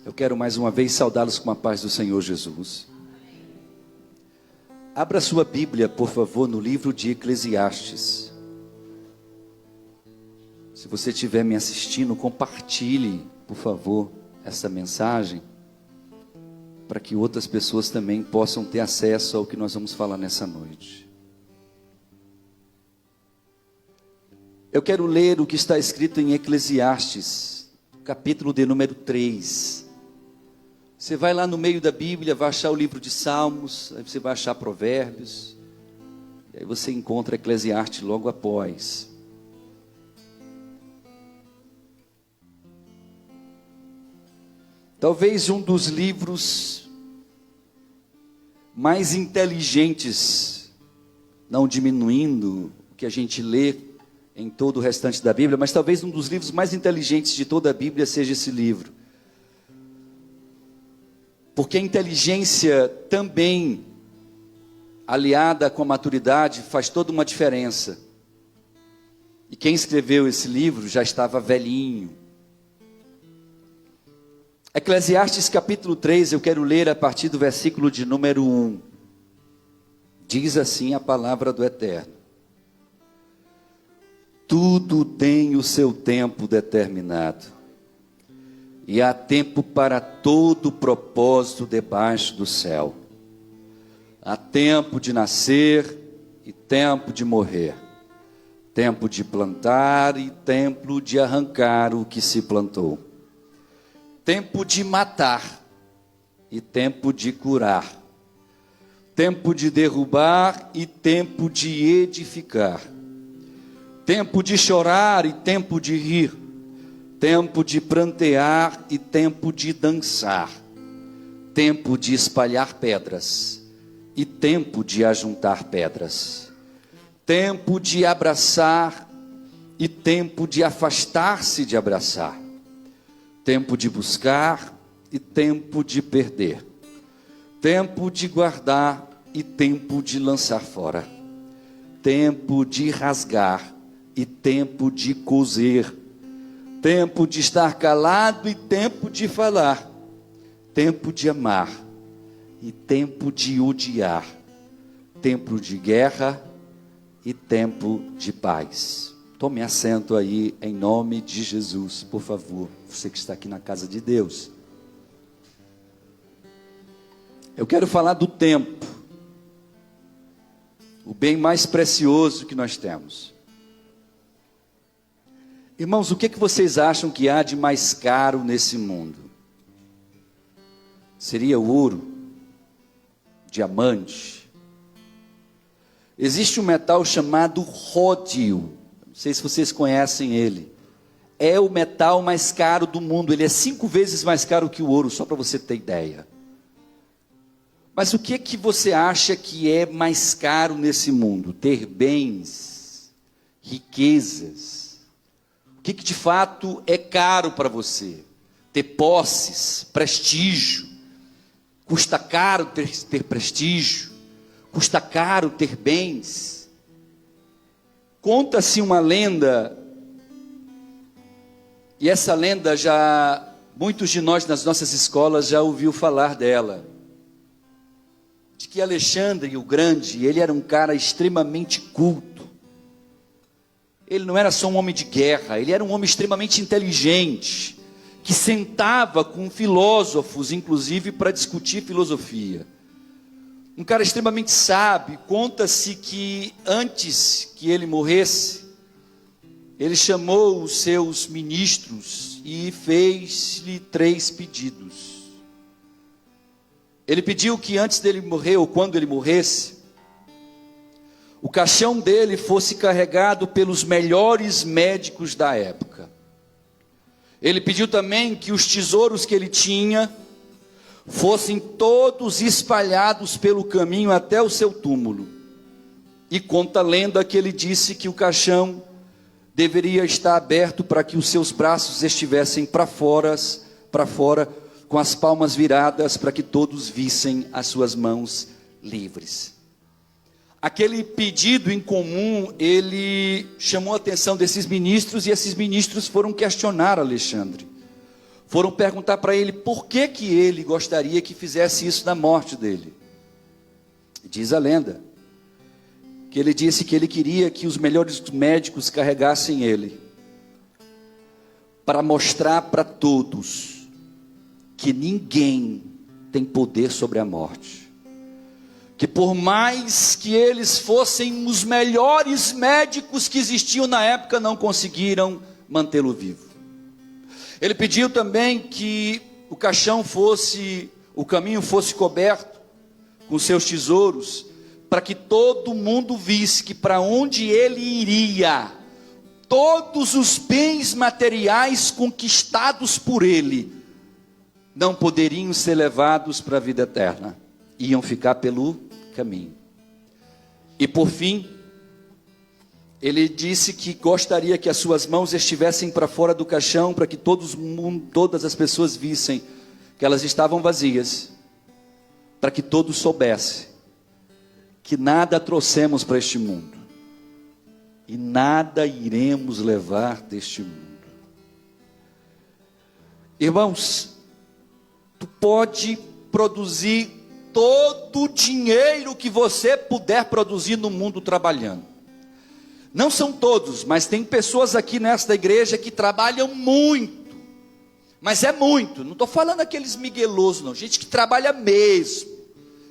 Eu quero mais uma vez saudá-los com a paz do Senhor Jesus. Abra sua Bíblia, por favor, no livro de Eclesiastes. Se você estiver me assistindo, compartilhe, por favor, essa mensagem, para que outras pessoas também possam ter acesso ao que nós vamos falar nessa noite. Eu quero ler o que está escrito em Eclesiastes, capítulo de número 3. Você vai lá no meio da Bíblia, vai achar o livro de Salmos, aí você vai achar Provérbios, e aí você encontra Eclesiastes logo após. Talvez um dos livros mais inteligentes, não diminuindo o que a gente lê em todo o restante da Bíblia, mas talvez um dos livros mais inteligentes de toda a Bíblia seja esse livro. Porque a inteligência também, aliada com a maturidade, faz toda uma diferença. E quem escreveu esse livro já estava velhinho. Eclesiastes capítulo 3, eu quero ler a partir do versículo de número 1. Diz assim a palavra do Eterno: tudo tem o seu tempo determinado, e há tempo para todo propósito debaixo do céu. Há tempo de nascer e tempo de morrer, tempo de plantar e tempo de arrancar o que se plantou, tempo de matar e tempo de curar, tempo de derrubar e tempo de edificar, tempo de chorar e tempo de rir, tempo de prantear e tempo de dançar, tempo de espalhar pedras e tempo de ajuntar pedras, tempo de abraçar e tempo de afastar-se de abraçar, tempo de buscar e tempo de perder, tempo de guardar e tempo de lançar fora, tempo de rasgar e tempo de coser, tempo de estar calado e tempo de falar, tempo de amar e tempo de odiar, tempo de guerra e tempo de paz. Tome assento aí em nome de Jesus, por favor, você que está aqui na casa de Deus. Eu quero falar do tempo, o bem mais precioso que nós temos. Irmãos, o que vocês acham que há de mais caro nesse mundo? Seria o ouro? Diamante? Existe um metal chamado ródio. Não sei se vocês conhecem ele. É o metal mais caro do mundo. Ele é 5 vezes mais caro que o ouro, só para você ter ideia. Mas o que você acha que é mais caro nesse mundo? Ter bens, riquezas. O que de fato é caro para você? Ter posses, prestígio. Custa caro ter prestígio. Custa caro ter bens. Conta-se uma lenda, e essa lenda muitos de nós nas nossas escolas já ouviu falar dela, de que Alexandre o Grande, ele era um cara extremamente culto. Ele não era só um homem de guerra, ele era um homem extremamente inteligente, que sentava com filósofos, inclusive, para discutir filosofia. Um cara extremamente sábio. Conta-se que antes que ele morresse, ele chamou os seus ministros e fez-lhe 3 pedidos. Ele pediu que antes dele morrer, ou quando ele morresse, o caixão dele fosse carregado pelos melhores médicos da época. Ele pediu também que os tesouros que ele tinha fossem todos espalhados pelo caminho até o seu túmulo. E conta a lenda que ele disse que o caixão deveria estar aberto para que os seus braços estivessem para fora, com as palmas viradas, para que todos vissem as suas mãos livres. Aquele pedido em comum, ele chamou a atenção desses ministros, e esses ministros foram questionar Alexandre. foram perguntar para ele por que ele gostaria que fizesse isso na morte dele. Diz a lenda que ele disse que ele queria que os melhores médicos carregassem ele, para mostrar para todos que ninguém tem poder sobre a morte, que por mais que eles fossem os melhores médicos que existiam na época, não conseguiram mantê-lo vivo. Ele pediu também que o caixão fosse, o caminho fosse coberto com seus tesouros, para que todo mundo visse que para onde ele iria, todos os bens materiais conquistados por ele, não poderiam ser levados para a vida eterna, iam ficar pelo caminho. E por fim, ele disse que gostaria que as suas mãos estivessem para fora do caixão, para que todas as pessoas vissem que elas estavam vazias, para que todos soubessem que nada trouxemos para este mundo, e nada iremos levar deste mundo. Irmãos, tu pode produzir todo o dinheiro que você puder produzir no mundo trabalhando. Não são todos, mas tem pessoas aqui nesta igreja que trabalham muito. Mas é muito, não estou falando aqueles miguelosos não, gente que trabalha mesmo,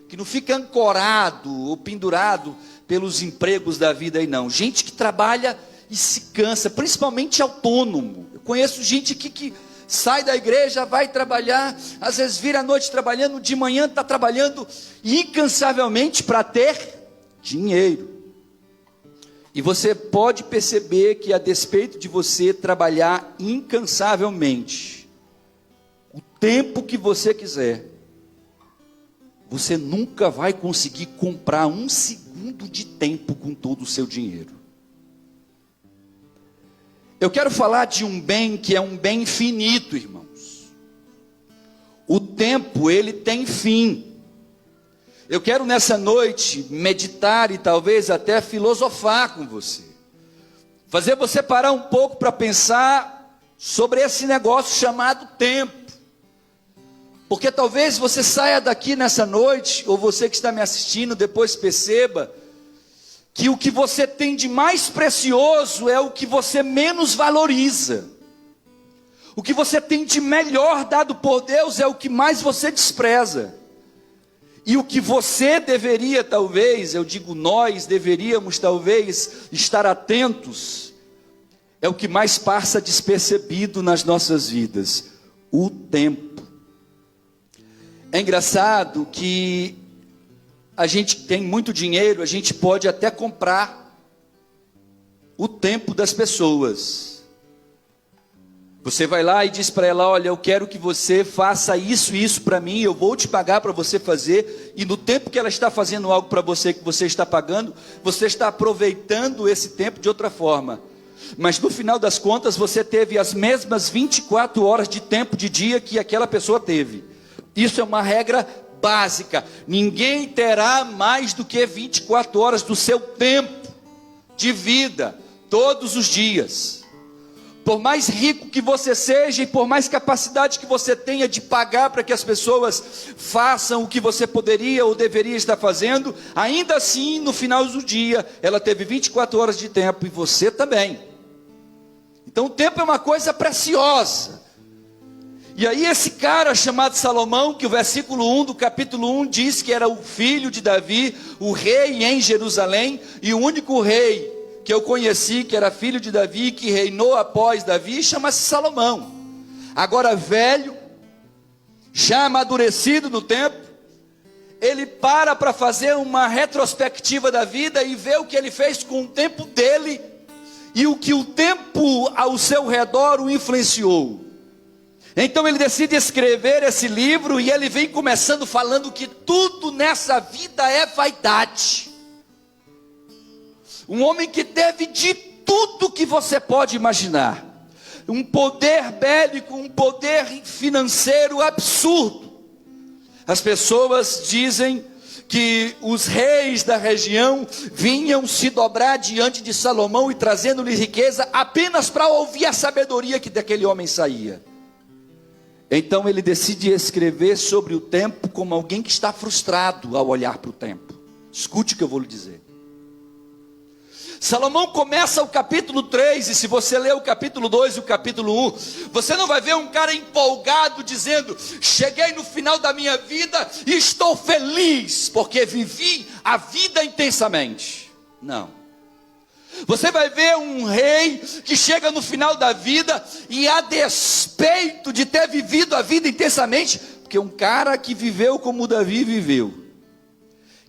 que não fica ancorado ou pendurado pelos empregos da vida aí não. Gente que trabalha e se cansa, principalmente autônomo. Eu conheço gente aqui que sai da igreja, vai trabalhar, às vezes vira a noite trabalhando, de manhã está trabalhando incansavelmente para ter dinheiro. E você pode perceber que a despeito de você trabalhar incansavelmente, o tempo que você quiser, você nunca vai conseguir comprar um segundo de tempo com todo o seu dinheiro. Eu quero falar de um bem que é um bem finito, irmãos. O tempo, ele tem fim. Eu quero nessa noite meditar e talvez até filosofar com você. Fazer você parar um pouco para pensar sobre esse negócio chamado tempo. Porque talvez você saia daqui nessa noite, ou você que está me assistindo, depois perceba que o que você tem de mais precioso é o que você menos valoriza. O que você tem de melhor dado por Deus é o que mais você despreza. E o que você deveria talvez, eu digo nós deveríamos talvez estar atentos, é o que mais passa despercebido nas nossas vidas: o tempo. É engraçado que a gente tem muito dinheiro, a gente pode até comprar o tempo das pessoas. Você vai lá e diz para ela: olha, eu quero que você faça isso e isso para mim, eu vou te pagar para você fazer. E no tempo que ela está fazendo algo para você, que você está pagando, você está aproveitando esse tempo de outra forma. Mas no final das contas, você teve as mesmas 24 horas de tempo de dia que aquela pessoa teve. Isso é uma regra básica. Ninguém terá mais do que 24 horas do seu tempo de vida, todos os dias. Por mais rico que você seja e por mais capacidade que você tenha de pagar para que as pessoas façam o que você poderia ou deveria estar fazendo, ainda assim, no final do dia, ela teve 24 horas de tempo e você também. Então o tempo é uma coisa preciosa. E aí esse cara chamado Salomão, que o versículo 1 do capítulo 1 diz que era o filho de Davi, o rei em Jerusalém, e o único rei que eu conheci, que era filho de Davi, que reinou após Davi, chama-se Salomão. Agora velho, já amadurecido no tempo, ele para fazer uma retrospectiva da vida e vê o que ele fez com o tempo dele, e o que o tempo ao seu redor o influenciou. Então ele decide escrever esse livro, e ele vem começando falando que tudo nessa vida é vaidade. Um homem que teve de tudo que você pode imaginar. Um poder bélico, um poder financeiro absurdo. As pessoas dizem que os reis da região vinham se dobrar diante de Salomão e trazendo-lhe riqueza apenas para ouvir a sabedoria que daquele homem saía. Então ele decide escrever sobre o tempo como alguém que está frustrado ao olhar para o tempo. Escute o que eu vou lhe dizer. Salomão começa o capítulo 3, e se você ler o capítulo 2 e o capítulo 1, você não vai ver um cara empolgado dizendo: cheguei no final da minha vida e estou feliz, porque vivi a vida intensamente. Não. Você vai ver um rei que chega no final da vida e, a despeito de ter vivido a vida intensamente, porque um cara que viveu como Davi viveu,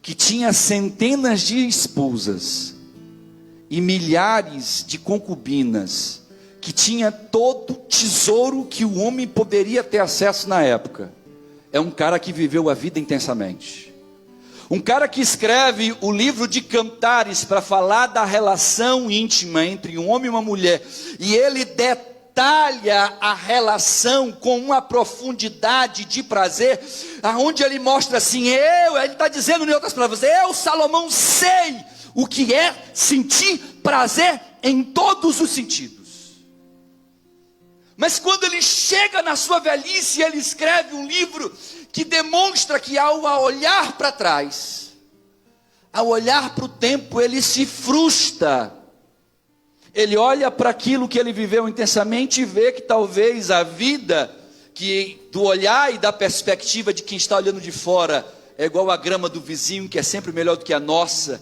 que tinha centenas de esposas e milhares de concubinas, que tinha todo o tesouro que o homem poderia ter acesso na época, é um cara que viveu a vida intensamente. Um cara que escreve o livro de Cantares para falar da relação íntima entre um homem e uma mulher, e ele detalha a relação com uma profundidade de prazer, aonde ele mostra assim: ele está dizendo em outras palavras, eu, Salomão, sei o que é sentir prazer em todos os sentidos. Mas quando ele chega na sua velhice, ele escreve um livro que demonstra que ao olhar para trás, ao olhar para o tempo, ele se frustra. Ele olha para aquilo que ele viveu intensamente e vê que talvez a vida, que do olhar e da perspectiva de quem está olhando de fora, é igual a grama do vizinho, que é sempre melhor do que a nossa.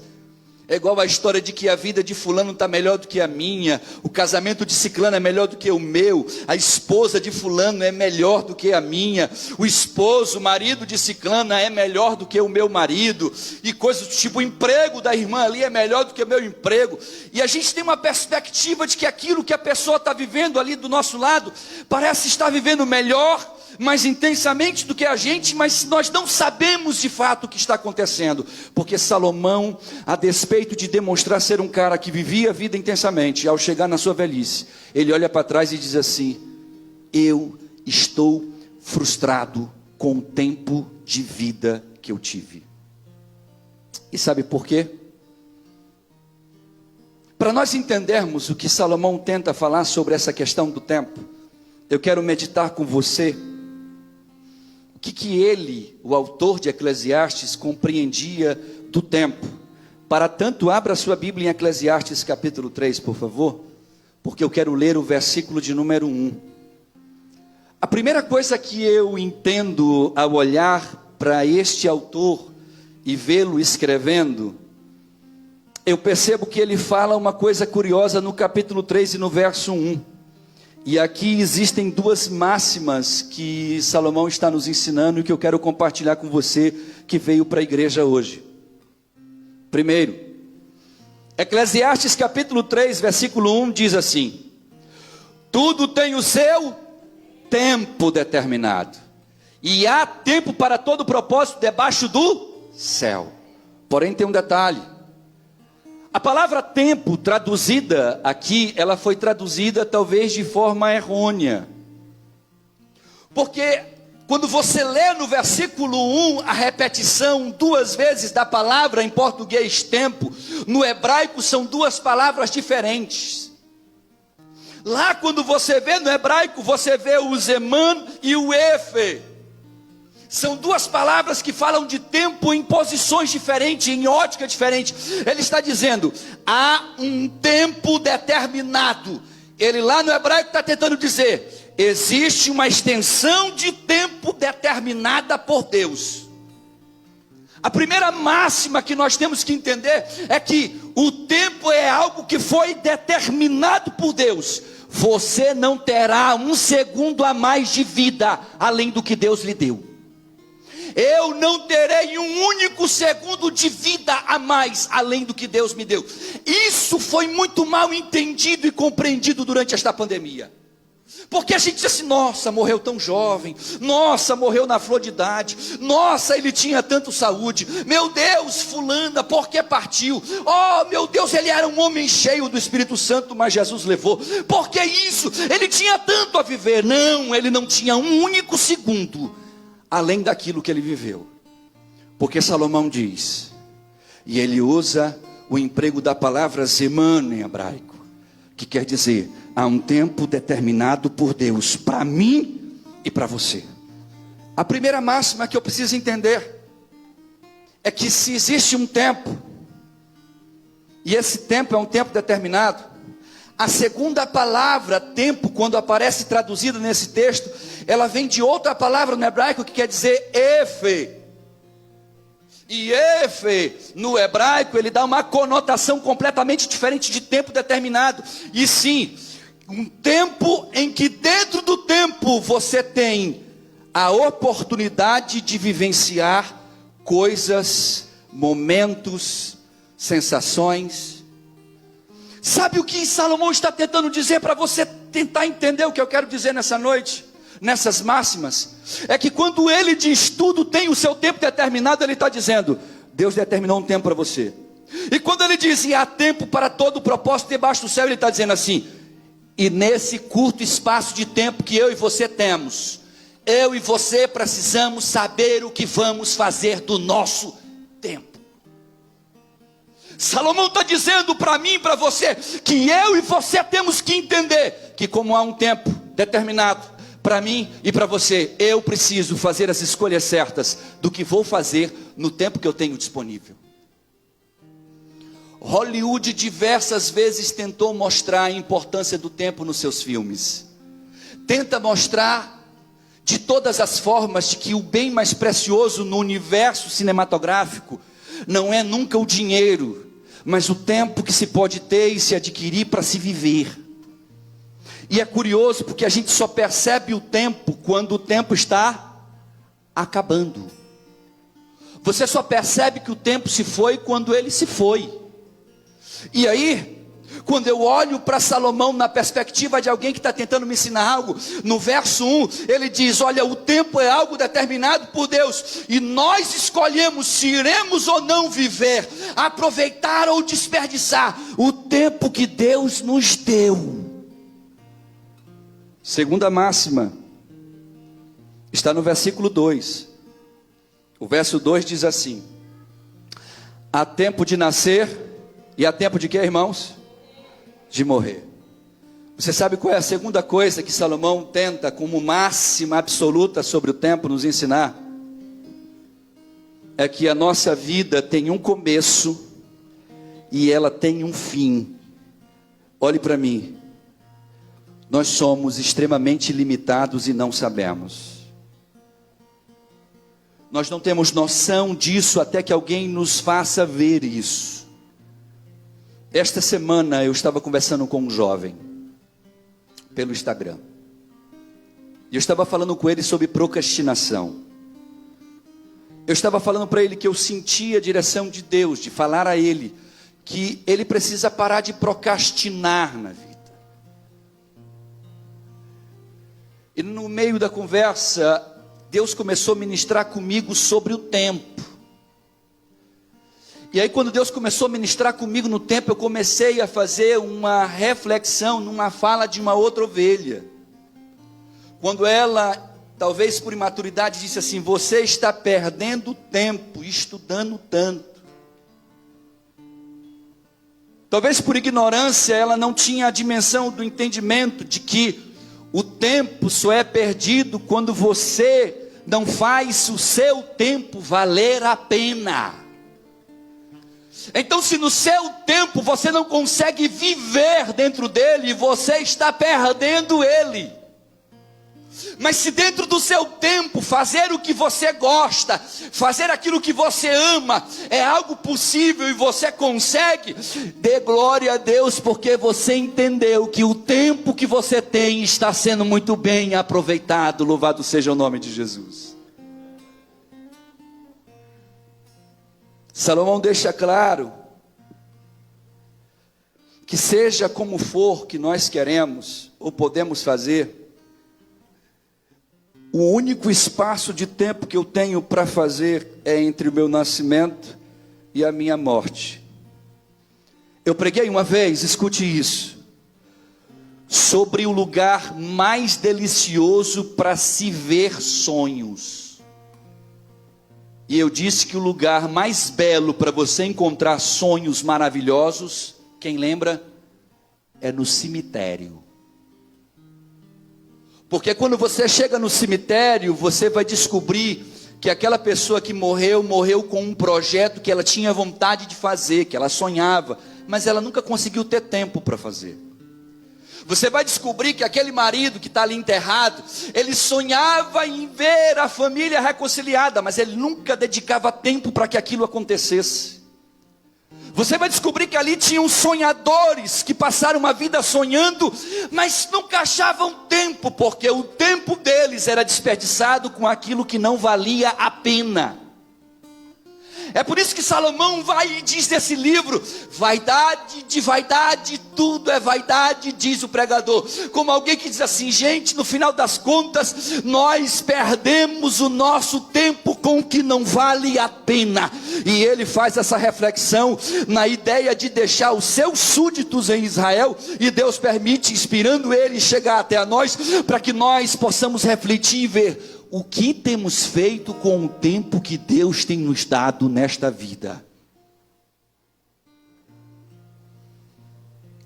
É igual a história de que a vida de fulano está melhor do que a minha, o casamento de ciclano é melhor do que o meu, a esposa de fulano é melhor do que a minha, o esposo, o marido de ciclana é melhor do que o meu marido, e coisas do tipo, o emprego da irmã ali é melhor do que o meu emprego, e a gente tem uma perspectiva de que aquilo que a pessoa está vivendo ali do nosso lado, parece estar vivendo melhor, mais intensamente do que a gente, mas nós não sabemos de fato o que está acontecendo, porque Salomão, a despeito de demonstrar ser um cara que vivia a vida intensamente, ao chegar na sua velhice, ele olha para trás e diz assim: eu estou frustrado com o tempo de vida que eu tive. E sabe por quê? Para nós entendermos o que Salomão tenta falar sobre essa questão do tempo, eu quero meditar com você o que ele, o autor de Eclesiastes, compreendia do tempo. Para tanto, abra sua Bíblia em Eclesiastes capítulo 3, por favor, porque eu quero ler o versículo de número 1. A primeira coisa que eu entendo ao olhar para este autor e vê-lo escrevendo, eu percebo que ele fala uma coisa curiosa no capítulo 3 e no verso 1. E aqui existem duas máximas que Salomão está nos ensinando e que eu quero compartilhar com você que veio para a igreja hoje. Primeiro, Eclesiastes capítulo 3, versículo 1 diz assim: tudo tem o seu tempo determinado, e há tempo para todo propósito debaixo do céu. Porém tem um detalhe. A palavra tempo traduzida aqui, ela foi traduzida talvez de forma errônea. Porque quando você lê no versículo 1 a repetição duas vezes da palavra em português tempo, no hebraico são duas palavras diferentes. Lá quando você vê no hebraico, você vê o zeman e o efe. São duas palavras que falam de tempo em posições diferentes, em ótica diferente. Ele está dizendo, há um tempo determinado. Ele lá no hebraico está tentando dizer, existe uma extensão de tempo determinada por Deus. A primeira máxima que nós temos que entender é que o tempo é algo que foi determinado por Deus. Você não terá um segundo a mais de vida, além do que Deus lhe deu. Eu não terei um único segundo de vida a mais, além do que Deus me deu. Isso foi muito mal entendido e compreendido durante esta pandemia. Porque a gente diz assim, nossa, morreu tão jovem, nossa, morreu na flor de idade, nossa, ele tinha tanto saúde, meu Deus, fulana, por que partiu? Oh, meu Deus, ele era um homem cheio do Espírito Santo, mas Jesus levou. Por que isso? Ele tinha tanto a viver. Não, ele não tinha um único segundo além daquilo que ele viveu. Porque Salomão diz, e ele usa o emprego da palavra zeman em hebraico, que quer dizer, há um tempo determinado por Deus para mim e para você. A primeira máxima que eu preciso entender é que se existe um tempo, e esse tempo é um tempo determinado, a segunda palavra tempo, quando aparece traduzida nesse texto, ela vem de outra palavra no hebraico que quer dizer efe. E efe, no hebraico, ele dá uma conotação completamente diferente de tempo determinado. E sim, um tempo em que dentro do tempo você tem a oportunidade de vivenciar coisas, momentos, sensações. Sabe o que Salomão está tentando dizer para você tentar entender o que eu quero dizer nessa noite? Nessas máximas, é que quando ele diz tudo tem o seu tempo determinado, ele está dizendo, Deus determinou um tempo para você. E quando ele diz, e há tempo para todo o propósito debaixo do céu, ele está dizendo assim, e nesse curto espaço de tempo que eu e você temos, eu e você precisamos saber o que vamos fazer do nosso tempo. Salomão está dizendo para mim e para você, que eu e você temos que entender, que como há um tempo determinado, para mim e para você, eu preciso fazer as escolhas certas do que vou fazer no tempo que eu tenho disponível. Hollywood diversas vezes tentou mostrar a importância do tempo nos seus filmes. Tenta mostrar de todas as formas de que o bem mais precioso no universo cinematográfico não é nunca o dinheiro, mas o tempo que se pode ter e se adquirir para se viver. E é curioso porque a gente só percebe o tempo quando o tempo está acabando. Você só percebe que o tempo se foi quando ele se foi. E aí, quando eu olho para Salomão na perspectiva de alguém que está tentando me ensinar algo, no verso 1, ele diz, olha, o tempo é algo determinado por Deus, e nós escolhemos se iremos ou não viver, aproveitar ou desperdiçar o tempo que Deus nos deu. Segunda máxima está no versículo 2. O verso 2 diz assim, há tempo de nascer e há tempo de quê, irmãos? De morrer. Você sabe qual é a segunda coisa que Salomão tenta como máxima absoluta sobre o tempo nos ensinar? É que a nossa vida tem um começo e ela tem um fim. Olhe para mim. Nós somos extremamente limitados e não sabemos. Nós não temos noção disso até que alguém nos faça ver isso. Esta semana eu estava conversando com um jovem pelo Instagram. E eu estava falando com ele sobre procrastinação. Eu estava falando para ele que eu sentia a direção de Deus, de falar a ele que ele precisa parar de procrastinar na vida. E no meio da conversa, Deus começou a ministrar comigo sobre o tempo. E aí quando Deus começou a ministrar comigo no tempo, eu comecei a fazer uma reflexão numa fala de uma outra ovelha. Quando ela, talvez por imaturidade, disse assim, você está perdendo tempo estudando tanto. Talvez por ignorância, ela não tinha a dimensão do entendimento de que o tempo só é perdido quando você não faz o seu tempo valer a pena. Então, se no seu tempo você não consegue viver dentro dele, você está perdendo ele. Mas se dentro do seu tempo fazer o que você gosta, fazer aquilo que você ama, é algo possível e você consegue, dê glória a Deus, porque você entendeu que o tempo que você tem está sendo muito bem aproveitado. Louvado seja o nome de Jesus. Salomão deixa claro que seja como for que nós queremos ou podemos fazer, o único espaço de tempo que eu tenho para fazer é entre o meu nascimento e a minha morte. Eu preguei uma vez, escute isso, sobre o lugar mais delicioso para se ver sonhos. E eu disse que o lugar mais belo para você encontrar sonhos maravilhosos, quem lembra? É no cemitério. Porque quando você chega no cemitério, você vai descobrir que aquela pessoa que morreu com um projeto que ela tinha vontade de fazer, que ela sonhava, mas ela nunca conseguiu ter tempo para fazer. Você vai descobrir que aquele marido que está ali enterrado, ele sonhava em ver a família reconciliada, mas ele nunca dedicava tempo para que aquilo acontecesse. Você vai descobrir que ali tinham sonhadores que passaram uma vida sonhando, mas nunca achavam tempo, porque o tempo deles era desperdiçado com aquilo que não valia a pena. É por isso que Salomão vai e diz nesse livro: vaidade de vaidade, tudo é vaidade, diz o pregador. Como alguém que diz assim: gente, no final das contas, nós perdemos o nosso tempo com o que não vale a pena. E ele faz essa reflexão na ideia de deixar os seus súditos em Israel, e Deus permite, inspirando ele, chegar até a nós, para que nós possamos refletir e ver o que temos feito com o tempo que Deus tem nos dado nesta vida.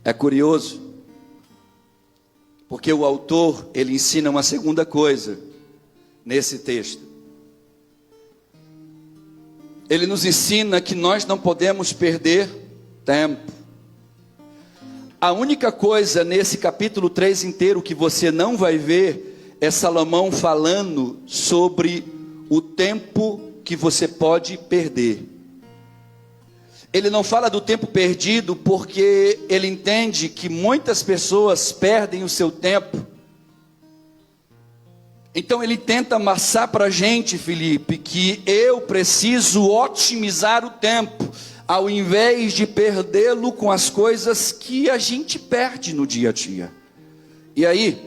É curioso, porque o autor, ele ensina uma segunda coisa nesse texto. Ele nos ensina que nós não podemos perder tempo. A única coisa nesse capítulo 3 inteiro que você não vai ver é Salomão falando sobre o tempo que você pode perder. Ele não fala do tempo perdido porque ele entende que muitas pessoas perdem o seu tempo. Então ele tenta amassar para a gente, Felipe, que eu preciso otimizar o tempo, ao invés de perdê-lo com as coisas que a gente perde no dia a dia. E aí,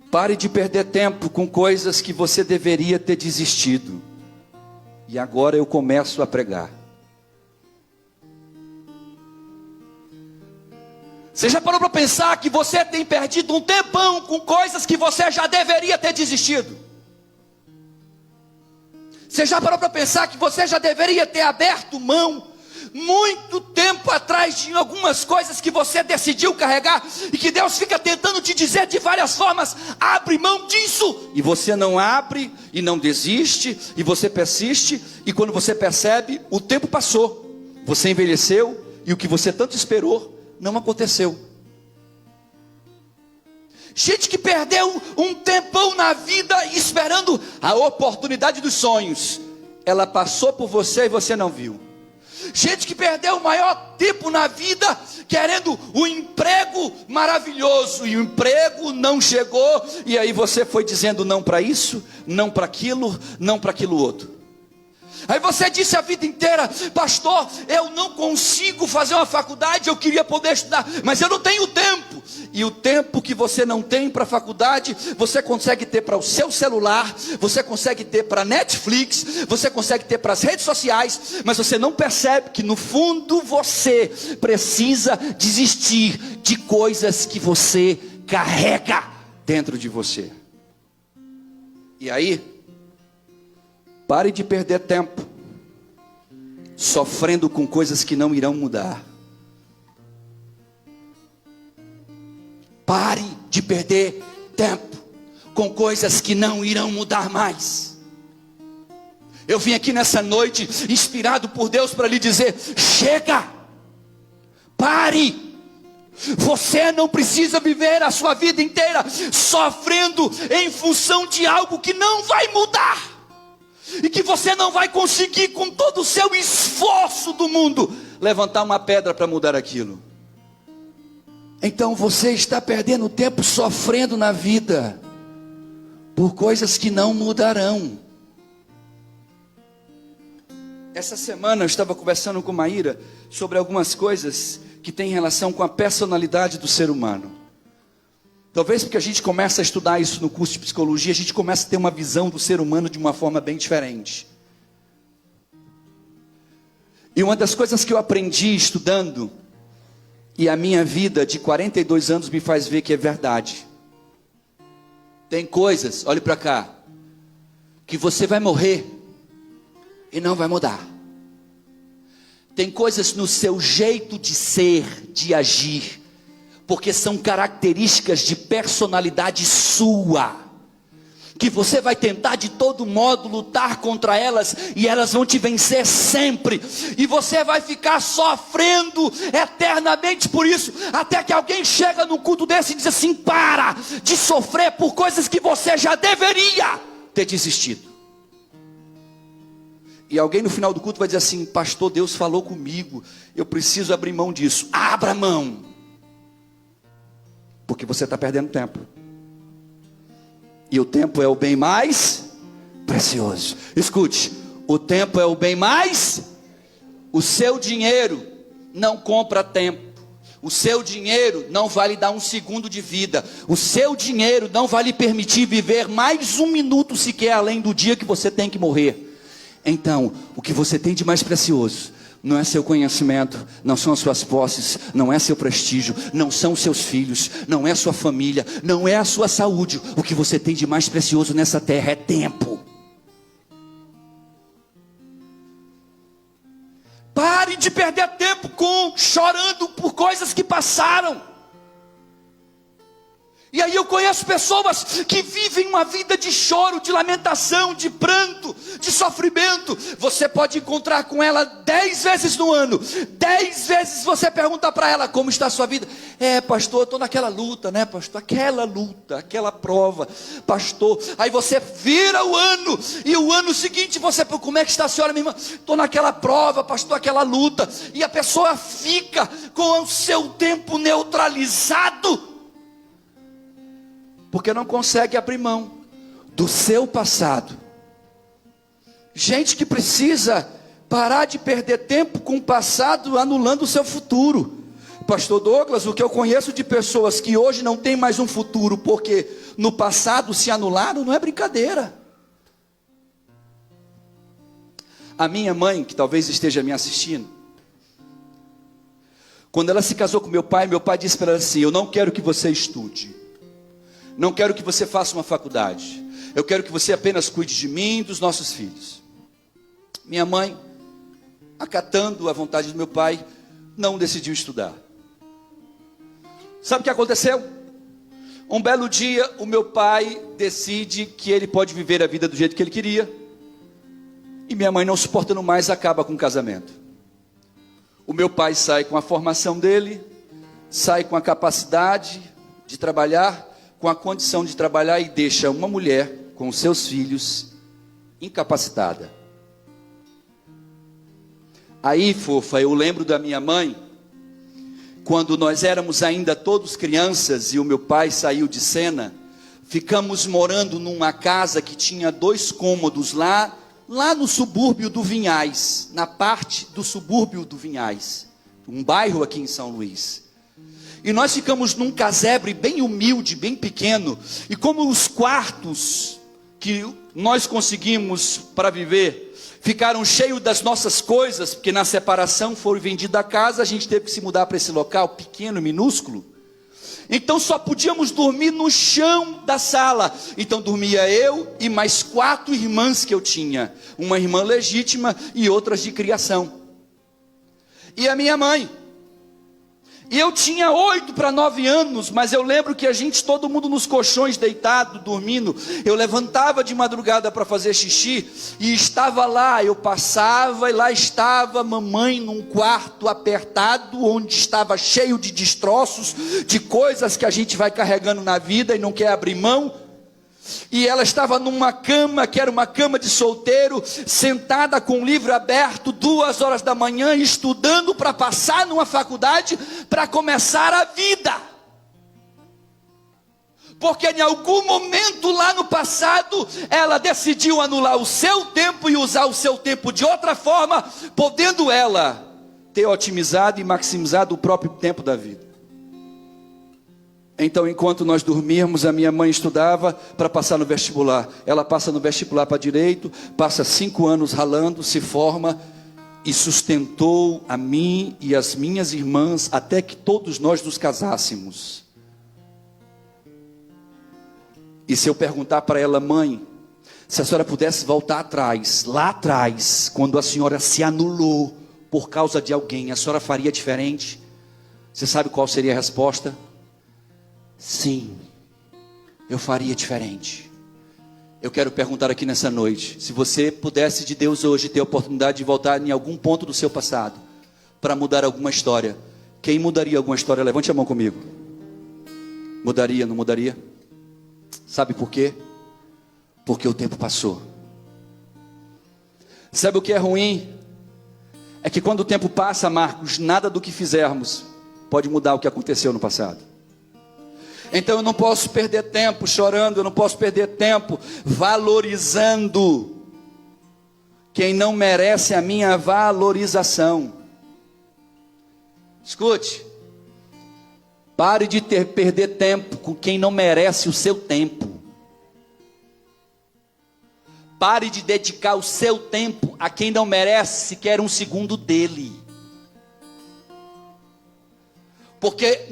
pare de perder tempo com coisas que você deveria ter desistido. E agora eu começo a pregar. Você já parou para pensar que você tem perdido um tempão com coisas que você já deveria ter desistido? Você já parou para pensar que você já deveria ter aberto mão muito tempo atrás de algumas coisas que você decidiu carregar, e que Deus fica tentando te dizer de várias formas: abre mão disso, e você não abre, e não desiste, e você persiste, e quando você percebe, o tempo passou, você envelheceu, e o que você tanto esperou, não aconteceu. Gente que perdeu um tempão na vida esperando a oportunidade dos sonhos, ela passou por você e você não viu. Gente que perdeu o maior tempo na vida querendo um emprego maravilhoso, e o emprego não chegou, e aí você foi dizendo não para isso, não para aquilo, não para aquilo outro. Aí você disse a vida inteira: pastor, eu não consigo fazer uma faculdade, eu queria poder estudar, mas eu não tenho tempo. E o tempo que você não tem para a faculdade, você consegue ter para o seu celular, você consegue ter para Netflix, você consegue ter para as redes sociais, mas você não percebe que no fundo você precisa desistir de coisas que você carrega dentro de você. E aí, pare de perder tempo sofrendo com coisas que não irão mudar. Pare de perder tempo com coisas que não irão mudar mais. Eu vim aqui nessa noite inspirado por Deus para lhe dizer: chega, pare. Você não precisa viver a sua vida inteira sofrendo em função de algo que não vai mudar, e que você não vai conseguir, com todo o seu esforço do mundo, levantar uma pedra para mudar aquilo. Então você está perdendo tempo sofrendo na vida por coisas que não mudarão. Essa semana eu estava conversando com Maíra sobre algumas coisas que têm relação com a personalidade do ser humano. Talvez porque a gente começa a estudar isso no curso de psicologia, a gente começa a ter uma visão do ser humano de uma forma bem diferente. E uma das coisas que eu aprendi estudando, e a minha vida de 42 anos me faz ver que é verdade. Tem coisas, olhe para cá, que você vai morrer e não vai mudar. Tem coisas no seu jeito de ser, de agir, porque são características de personalidade sua, que você vai tentar de todo modo lutar contra elas, e elas vão te vencer sempre, e você vai ficar sofrendo eternamente por isso, até que alguém chega num culto desse e diz assim: para de sofrer por coisas que você já deveria ter desistido. E alguém no final do culto vai dizer assim: pastor, Deus falou comigo, eu preciso abrir mão disso. Abra mão, porque você está perdendo tempo, e o tempo é o bem mais precioso. Escute, o tempo é o bem mais. O seu dinheiro não compra tempo. O seu dinheiro não vai lhe dar um segundo de vida. O seu dinheiro não vai lhe permitir viver mais um minuto sequer além do dia que você tem que morrer. Então, o que você tem de mais precioso não é seu conhecimento, não são as suas posses, não é seu prestígio, não são seus filhos, não é sua família, não é a sua saúde. O que você tem de mais precioso nessa terra é tempo. Pare de perder tempo chorando por coisas que passaram. E aí eu conheço pessoas que vivem uma vida de choro, de lamentação, de pranto, de sofrimento. Você pode encontrar com ela 10 vezes no ano. 10 vezes você pergunta para ela: como está a sua vida? Pastor, eu estou naquela luta, né, pastor? Aquela luta, aquela prova, pastor. Aí você vira o ano, e o ano seguinte você: como é que está a senhora, minha irmã? Estou naquela prova, pastor, aquela luta. E a pessoa fica com o seu tempo neutralizado, porque não consegue abrir mão do seu passado. Gente que precisa parar de perder tempo com o passado, anulando o seu futuro. Pastor Douglas, o que eu conheço de pessoas que hoje não tem mais um futuro, porque no passado se anularam, não é brincadeira. A minha mãe, que talvez esteja me assistindo, quando ela se casou com meu pai disse para ela assim: eu não quero que você estude, não quero que você faça uma faculdade, eu quero que você apenas cuide de mim e dos nossos filhos. Minha mãe, acatando a vontade do meu pai, não decidiu estudar. Sabe o que aconteceu? Um belo dia, o meu pai decide que ele pode viver a vida do jeito que ele queria, e minha mãe, não suportando mais, acaba com o casamento. O meu pai sai com a formação dele, sai com a capacidade de trabalhar, com a condição de trabalhar, e deixa uma mulher com os seus filhos incapacitada. Aí, fofa, eu lembro da minha mãe, quando nós éramos ainda todos crianças e o meu pai saiu de cena, ficamos morando numa casa que tinha 2 cômodos lá no subúrbio do Vinhais, na parte do subúrbio do Vinhais, um bairro aqui em São Luís. E nós ficamos num casebre bem humilde, bem pequeno. E como os quartos que nós conseguimos para viver ficaram cheios das nossas coisas, porque na separação foi vendida a casa, a gente teve que se mudar para esse local pequeno, minúsculo. Então só podíamos dormir no chão da sala. Então dormia eu e mais 4 irmãs que eu tinha. Uma irmã legítima e outras de criação. E a minha mãe. E eu tinha 8 para 9 anos, mas eu lembro que todo mundo nos colchões deitado, dormindo. Eu levantava de madrugada para fazer xixi e estava lá. Eu passava e lá estava mamãe num quarto apertado, onde estava cheio de destroços, de coisas que a gente vai carregando na vida e não quer abrir mão. E ela estava numa cama, que era uma cama de solteiro, sentada com o livro aberto, 2 horas da manhã, estudando para passar numa faculdade, para começar a vida. Porque em algum momento lá no passado, ela decidiu anular o seu tempo e usar o seu tempo de outra forma, podendo ela ter otimizado e maximizado o próprio tempo da vida. Então, enquanto nós dormíamos, a minha mãe estudava para passar no vestibular. Ela passa no vestibular para direito, passa 5 anos ralando, se forma e sustentou a mim e as minhas irmãs até que todos nós nos casássemos. E se eu perguntar para ela: mãe, se a senhora pudesse voltar atrás, lá atrás, quando a senhora se anulou por causa de alguém, a senhora faria diferente? Você sabe qual seria a resposta? sim, eu faria diferente. Eu quero perguntar aqui nessa noite, se você pudesse de Deus hoje ter a oportunidade de voltar em algum ponto do seu passado, para mudar alguma história, quem mudaria alguma história? Levante a mão comigo. Mudaria, não mudaria? Sabe por quê? Porque o tempo passou. Sabe o que é ruim? É que quando o tempo passa, Marcos, nada do que fizermos pode mudar o que aconteceu no passado. Então eu não posso perder tempo chorando, eu não posso perder tempo valorizando quem não merece a minha valorização. Escute, pare de perder tempo com quem não merece o seu tempo. Pare de dedicar o seu tempo a quem não merece sequer um segundo dele. Porque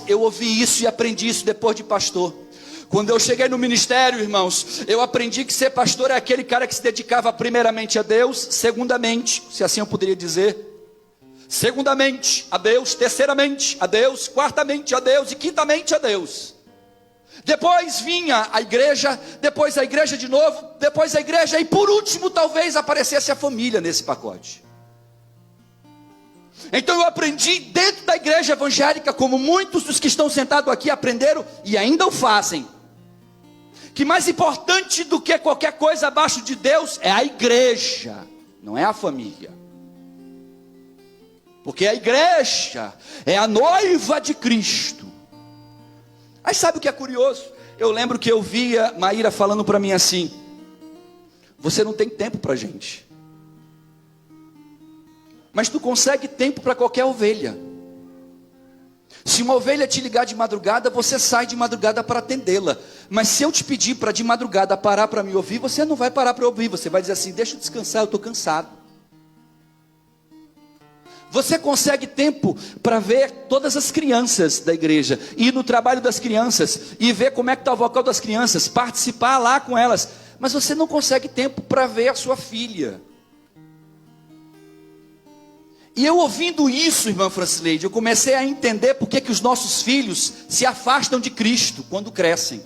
eu ouvi isso e aprendi isso depois de pastor. Quando eu cheguei no ministério, irmãos, eu aprendi que ser pastor é aquele cara que se dedicava primeiramente a Deus, segundamente, se assim eu poderia dizer, segundamente a Deus, terceiramente a Deus, quartamente a Deus e quintamente a Deus. Depois vinha a igreja, depois a igreja de novo, depois a igreja e por último talvez aparecesse a família nesse pacote. Então eu aprendi dentro da igreja evangélica, como muitos dos que estão sentados aqui aprenderam e ainda o fazem, que mais importante do que qualquer coisa abaixo de Deus é a igreja, não é a família. Porque a igreja é a noiva de Cristo. Aí sabe o que é curioso? Eu lembro que eu via Maíra falando para mim assim: você não tem tempo para gente, mas tu consegue tempo para qualquer ovelha. Se uma ovelha te ligar de madrugada, você sai de madrugada para atendê-la. Mas se eu te pedir para de madrugada parar para me ouvir, você não vai parar para ouvir, você vai dizer assim: deixa eu descansar, eu estou cansado. Você consegue tempo para ver todas as crianças da igreja, ir no trabalho das crianças, e ver como é que está o vocal das crianças, participar lá com elas, mas você não consegue tempo para ver a sua filha. E eu ouvindo isso, irmã Francileide, eu comecei a entender por que os nossos filhos se afastam de Cristo quando crescem.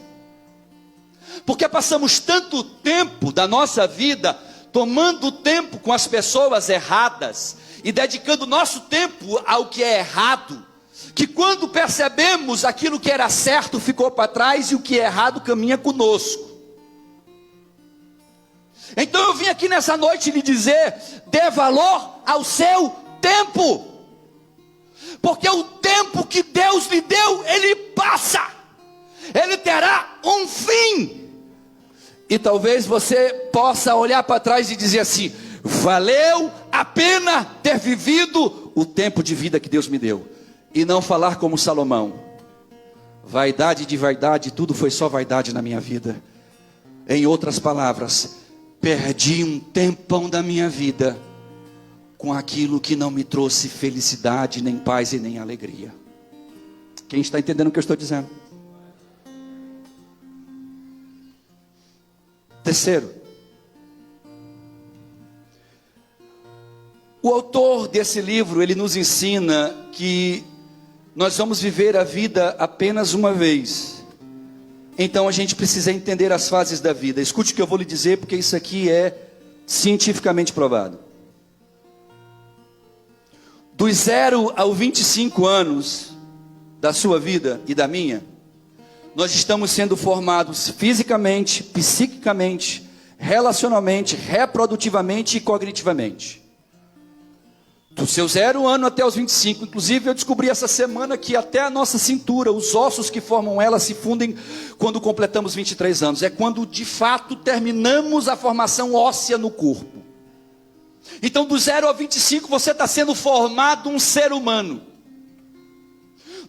Porque passamos tanto tempo da nossa vida tomando tempo com as pessoas erradas e dedicando nosso tempo ao que é errado, que quando percebemos aquilo que era certo ficou para trás e o que é errado caminha conosco. Então eu vim aqui nessa noite lhe dizer: dê valor ao seu tempo, porque o tempo que Deus lhe deu, ele passa, ele terá um fim. E talvez você possa olhar para trás e dizer assim: valeu a pena ter vivido o tempo de vida que Deus me deu. E não falar como Salomão: vaidade de vaidade, tudo foi só vaidade na minha vida. Em outras palavras, perdi um tempão da minha vida com aquilo que não me trouxe felicidade, nem paz e nem alegria. Quem está entendendo o que eu estou dizendo? Terceiro, o autor desse livro, ele nos ensina que nós vamos viver a vida apenas uma vez. Então a gente precisa entender as fases da vida. Escute o que eu vou lhe dizer, porque isso aqui é cientificamente provado. Dos 0 aos 25 anos da sua vida e da minha, nós estamos sendo formados fisicamente, psiquicamente, relacionalmente, reprodutivamente e cognitivamente. Do seu 0 ano até os 25, inclusive eu descobri essa semana que até a nossa cintura, os ossos que formam ela se fundem quando completamos 23 anos. É quando de fato terminamos a formação óssea no corpo. Então do 0 ao 25 você está sendo formado um ser humano.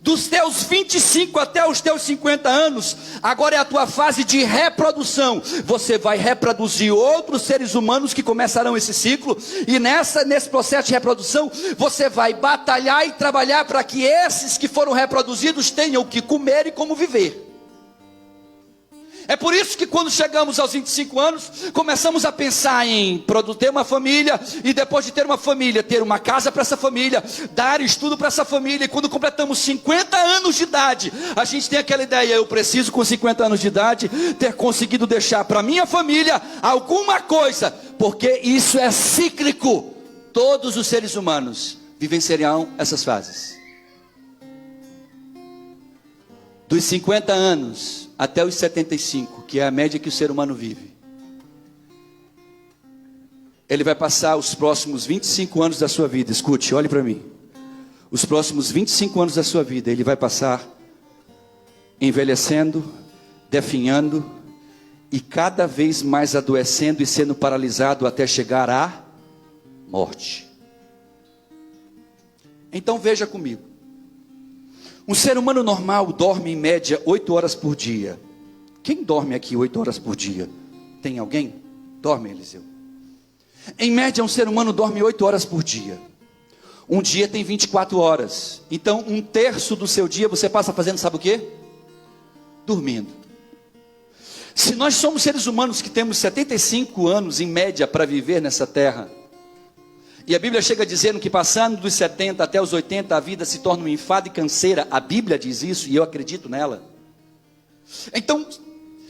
Dos teus 25 até os teus 50 anos, agora é a tua fase de reprodução. Você vai reproduzir outros seres humanos que começarão esse ciclo. E nesse processo de reprodução, você vai batalhar e trabalhar para que esses que foram reproduzidos tenham o que comer e como viver. É por isso que quando chegamos aos 25 anos, começamos a pensar em ter uma família, e depois de ter uma família, ter uma casa para essa família, dar estudo para essa família, e quando completamos 50 anos de idade, a gente tem aquela ideia: eu preciso com 50 anos de idade ter conseguido deixar para minha família alguma coisa, porque isso é cíclico. Todos os seres humanos vivenciarão essas fases. Dos 50 anos até os 75, que é a média que o ser humano vive, ele vai passar os próximos 25 anos da sua vida. Escute, olhe para mim. Os próximos 25 anos da sua vida, ele vai passar envelhecendo, definhando, e cada vez mais adoecendo e sendo paralisado até chegar à morte. Então veja comigo. Um ser humano normal dorme em média 8 horas por dia. Quem dorme aqui 8 horas por dia? Tem alguém? Dorme, Eliseu? Em média, um ser humano dorme 8 horas por dia. Um dia tem 24 horas. Então, 1/3 do seu dia você passa fazendo, sabe o quê? Dormindo. Se nós somos seres humanos que temos 75 anos em média para viver nessa terra, e a Bíblia chega dizendo que passando dos 70 até os 80, a vida se torna um enfado e canseira. A Bíblia diz isso e eu acredito nela. Então,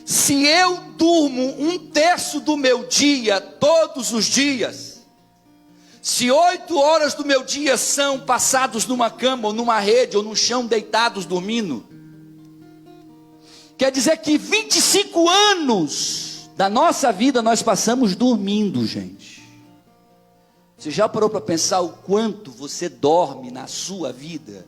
se eu durmo 1/3 do meu dia, todos os dias, se 8 horas do meu dia são passados numa cama, ou numa rede, ou no chão, deitados, dormindo, quer dizer que 25 anos da nossa vida nós passamos dormindo, gente. Você já parou para pensar o quanto você dorme na sua vida?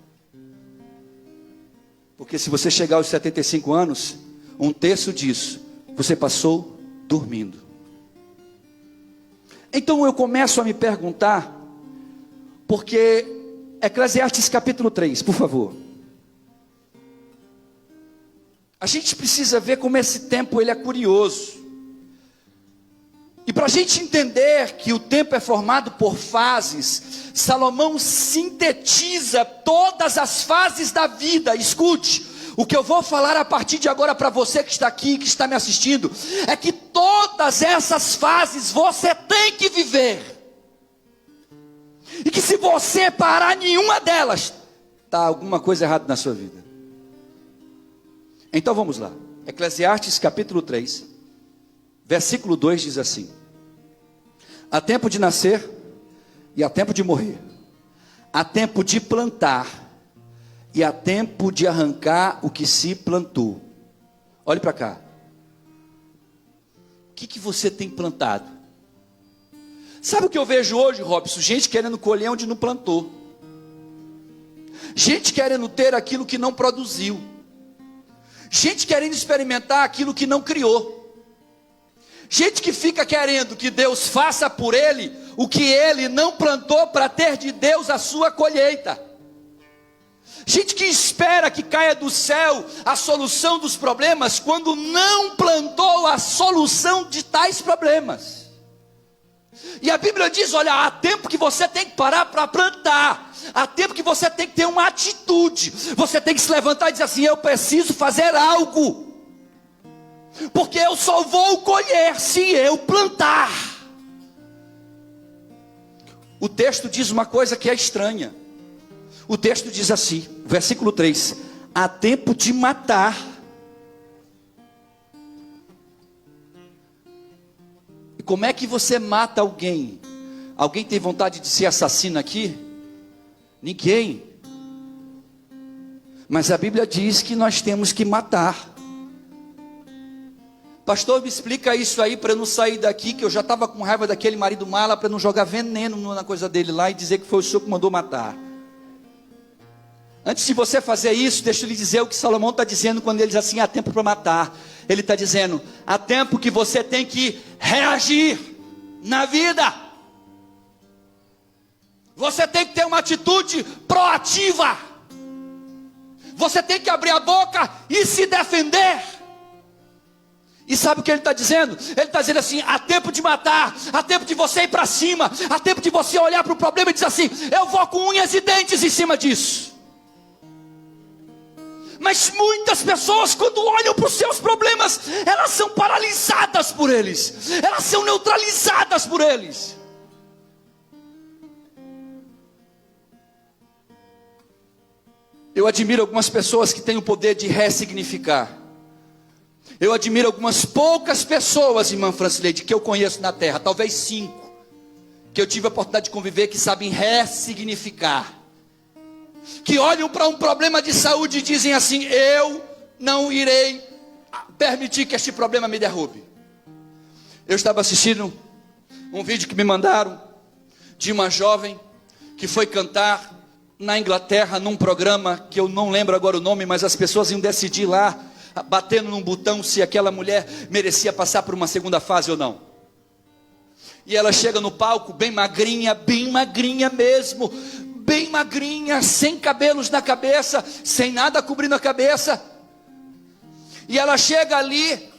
Porque se você chegar aos 75 anos, 1/3 disso você passou dormindo. Então eu começo a me perguntar, porque Eclesiastes capítulo 3, por favor. A gente precisa ver como esse tempo ele é curioso. E para a gente entender que o tempo é formado por fases, Salomão sintetiza todas as fases da vida. Escute, o que eu vou falar a partir de agora para você que está aqui, que está me assistindo, é que todas essas fases você tem que viver. E que se você parar nenhuma delas, está alguma coisa errada na sua vida. Então vamos lá. Eclesiastes capítulo 3, versículo 2 diz assim: há tempo de nascer e há tempo de morrer, há tempo de plantar e há tempo de arrancar o que se plantou. Olhe para cá. O que você tem plantado? Sabe o que eu vejo hoje, Robson? Gente querendo colher onde não plantou, gente querendo ter aquilo que não produziu, gente querendo experimentar aquilo que não criou, gente que fica querendo que Deus faça por ele o que ele não plantou para ter de Deus a sua colheita. Gente que espera que caia do céu a solução dos problemas, quando não plantou a solução de tais problemas. E a Bíblia diz: olha, há tempo que você tem que parar para plantar, há tempo que você tem que ter uma atitude, você tem que se levantar e dizer assim: eu preciso fazer algo, porque eu só vou colher se eu plantar. O texto diz uma coisa que é estranha. O texto diz assim, versículo 3: há tempo de matar. E como é que você mata alguém? Alguém tem vontade de ser assassino aqui? Ninguém. Mas a Bíblia diz que nós temos que matar. Pastor, me explica isso aí para eu não sair daqui, que eu já estava com raiva daquele marido mala, para não jogar veneno na coisa dele lá e dizer que foi o senhor que mandou matar. Antes de você fazer isso, deixa eu lhe dizer o que Salomão está dizendo quando ele diz assim: há tempo para matar. Ele está dizendo: há tempo que você tem que reagir na vida. Você tem que ter uma atitude proativa. Você tem que abrir a boca e se defender. E sabe o que ele está dizendo? Ele está dizendo assim: há tempo de matar, há tempo de você ir para cima, há tempo de você olhar para o problema e dizer assim: eu vou com unhas e dentes em cima disso. Mas muitas pessoas, quando olham para os seus problemas, elas são paralisadas por eles, elas são neutralizadas por eles. Eu admiro algumas pessoas que têm o poder de ressignificar. Eu admiro algumas poucas pessoas, irmã Francileide, que eu conheço na terra, talvez 5, que eu tive a oportunidade de conviver, que sabem ressignificar. Que olham para um problema de saúde e dizem assim: eu não irei permitir que este problema me derrube. Eu estava assistindo um vídeo que me mandaram de uma jovem que foi cantar na Inglaterra, num programa que eu não lembro agora o nome, mas as pessoas iam decidir lá, batendo num botão, se aquela mulher merecia passar por uma segunda fase ou não. E ela chega no palco bem magrinha mesmo, bem magrinha, sem cabelos na cabeça, sem nada cobrindo a cabeça. E ela chega ali,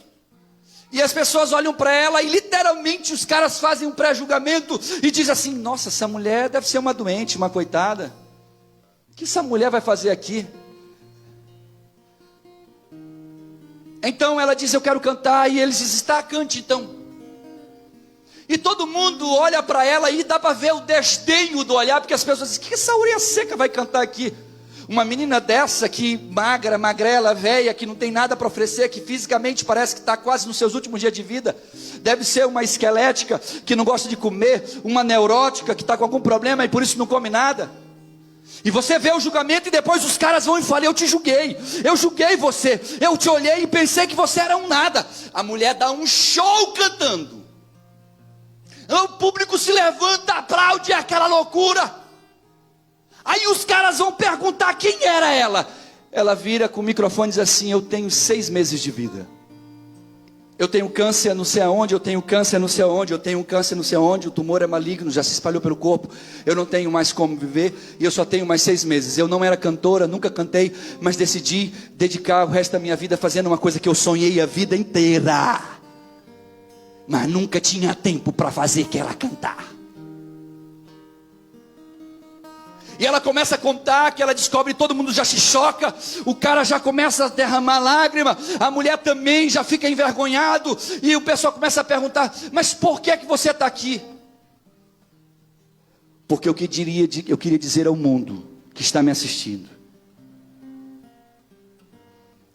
e as pessoas olham para ela, e literalmente os caras fazem um pré-julgamento, e dizem assim: nossa, essa mulher deve ser uma doente, uma coitada. O que essa mulher vai fazer aqui? Então ela diz: eu quero cantar. E eles dizem: está, cante então. E todo mundo olha para ela e dá para ver o desdenho do olhar, porque as pessoas dizem: que essa orelha seca vai cantar aqui? Uma menina dessa, que magrela, velha, que não tem nada para oferecer, que fisicamente parece que está quase nos seus últimos dias de vida, deve ser uma esquelética, que não gosta de comer, uma neurótica, que está com algum problema e por isso não come nada. E você vê o julgamento, e depois os caras vão e falam: eu te julguei, eu julguei você, eu te olhei e pensei que você era um nada. A mulher dá um show cantando, o público se levanta, aplaude, aquela loucura. Aí os caras vão perguntar quem era ela. Ela vira com o microfone e diz assim: eu tenho 6 meses de vida, eu tenho câncer não sei aonde, eu tenho câncer não sei aonde, eu tenho câncer não sei aonde, o tumor é maligno, já se espalhou pelo corpo, eu não tenho mais como viver, e eu só tenho mais 6 meses. Eu não era cantora, nunca cantei, mas decidi dedicar o resto da minha vida fazendo uma coisa que eu sonhei a vida inteira, mas nunca tinha tempo para fazer, que era cantar. E ela começa a contar, que ela descobre, todo mundo já se choca, o cara já começa a derramar lágrima, a mulher também já fica envergonhado, e o pessoal começa a perguntar: mas por que é que você está aqui? Porque eu queria dizer ao mundo que está me assistindo,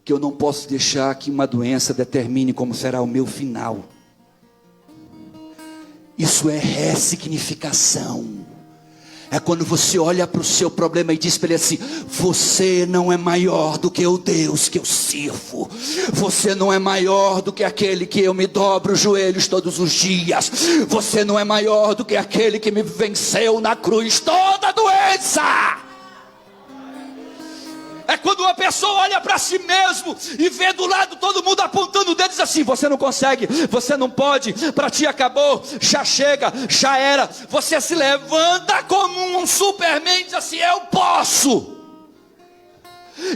que eu não posso deixar que uma doença determine como será o meu final. Isso é ressignificação. É quando você olha para o seu problema e diz para ele assim: você não é maior do que o Deus que eu sirvo, você não é maior do que aquele que eu me dobro os joelhos todos os dias, você não é maior do que aquele que me venceu na cruz toda a doença. É quando uma pessoa olha para si mesmo e vê do lado todo mundo apontando o dedo e diz assim: você não consegue, você não pode, para ti acabou, já chega, já era. Você se levanta como um Superman e diz assim: eu posso.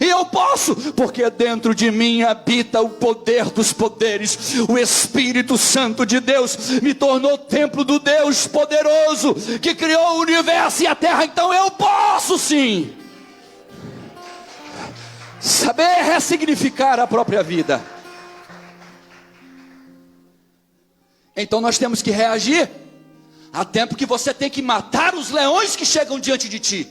E eu posso, porque dentro de mim habita o poder dos poderes. O Espírito Santo de Deus me tornou templo do Deus poderoso, que criou o universo e a terra. Então eu posso sim. Saber ressignificar a própria vida. Então nós temos que reagir. Há tempo que você tem que matar os leões que chegam diante de ti.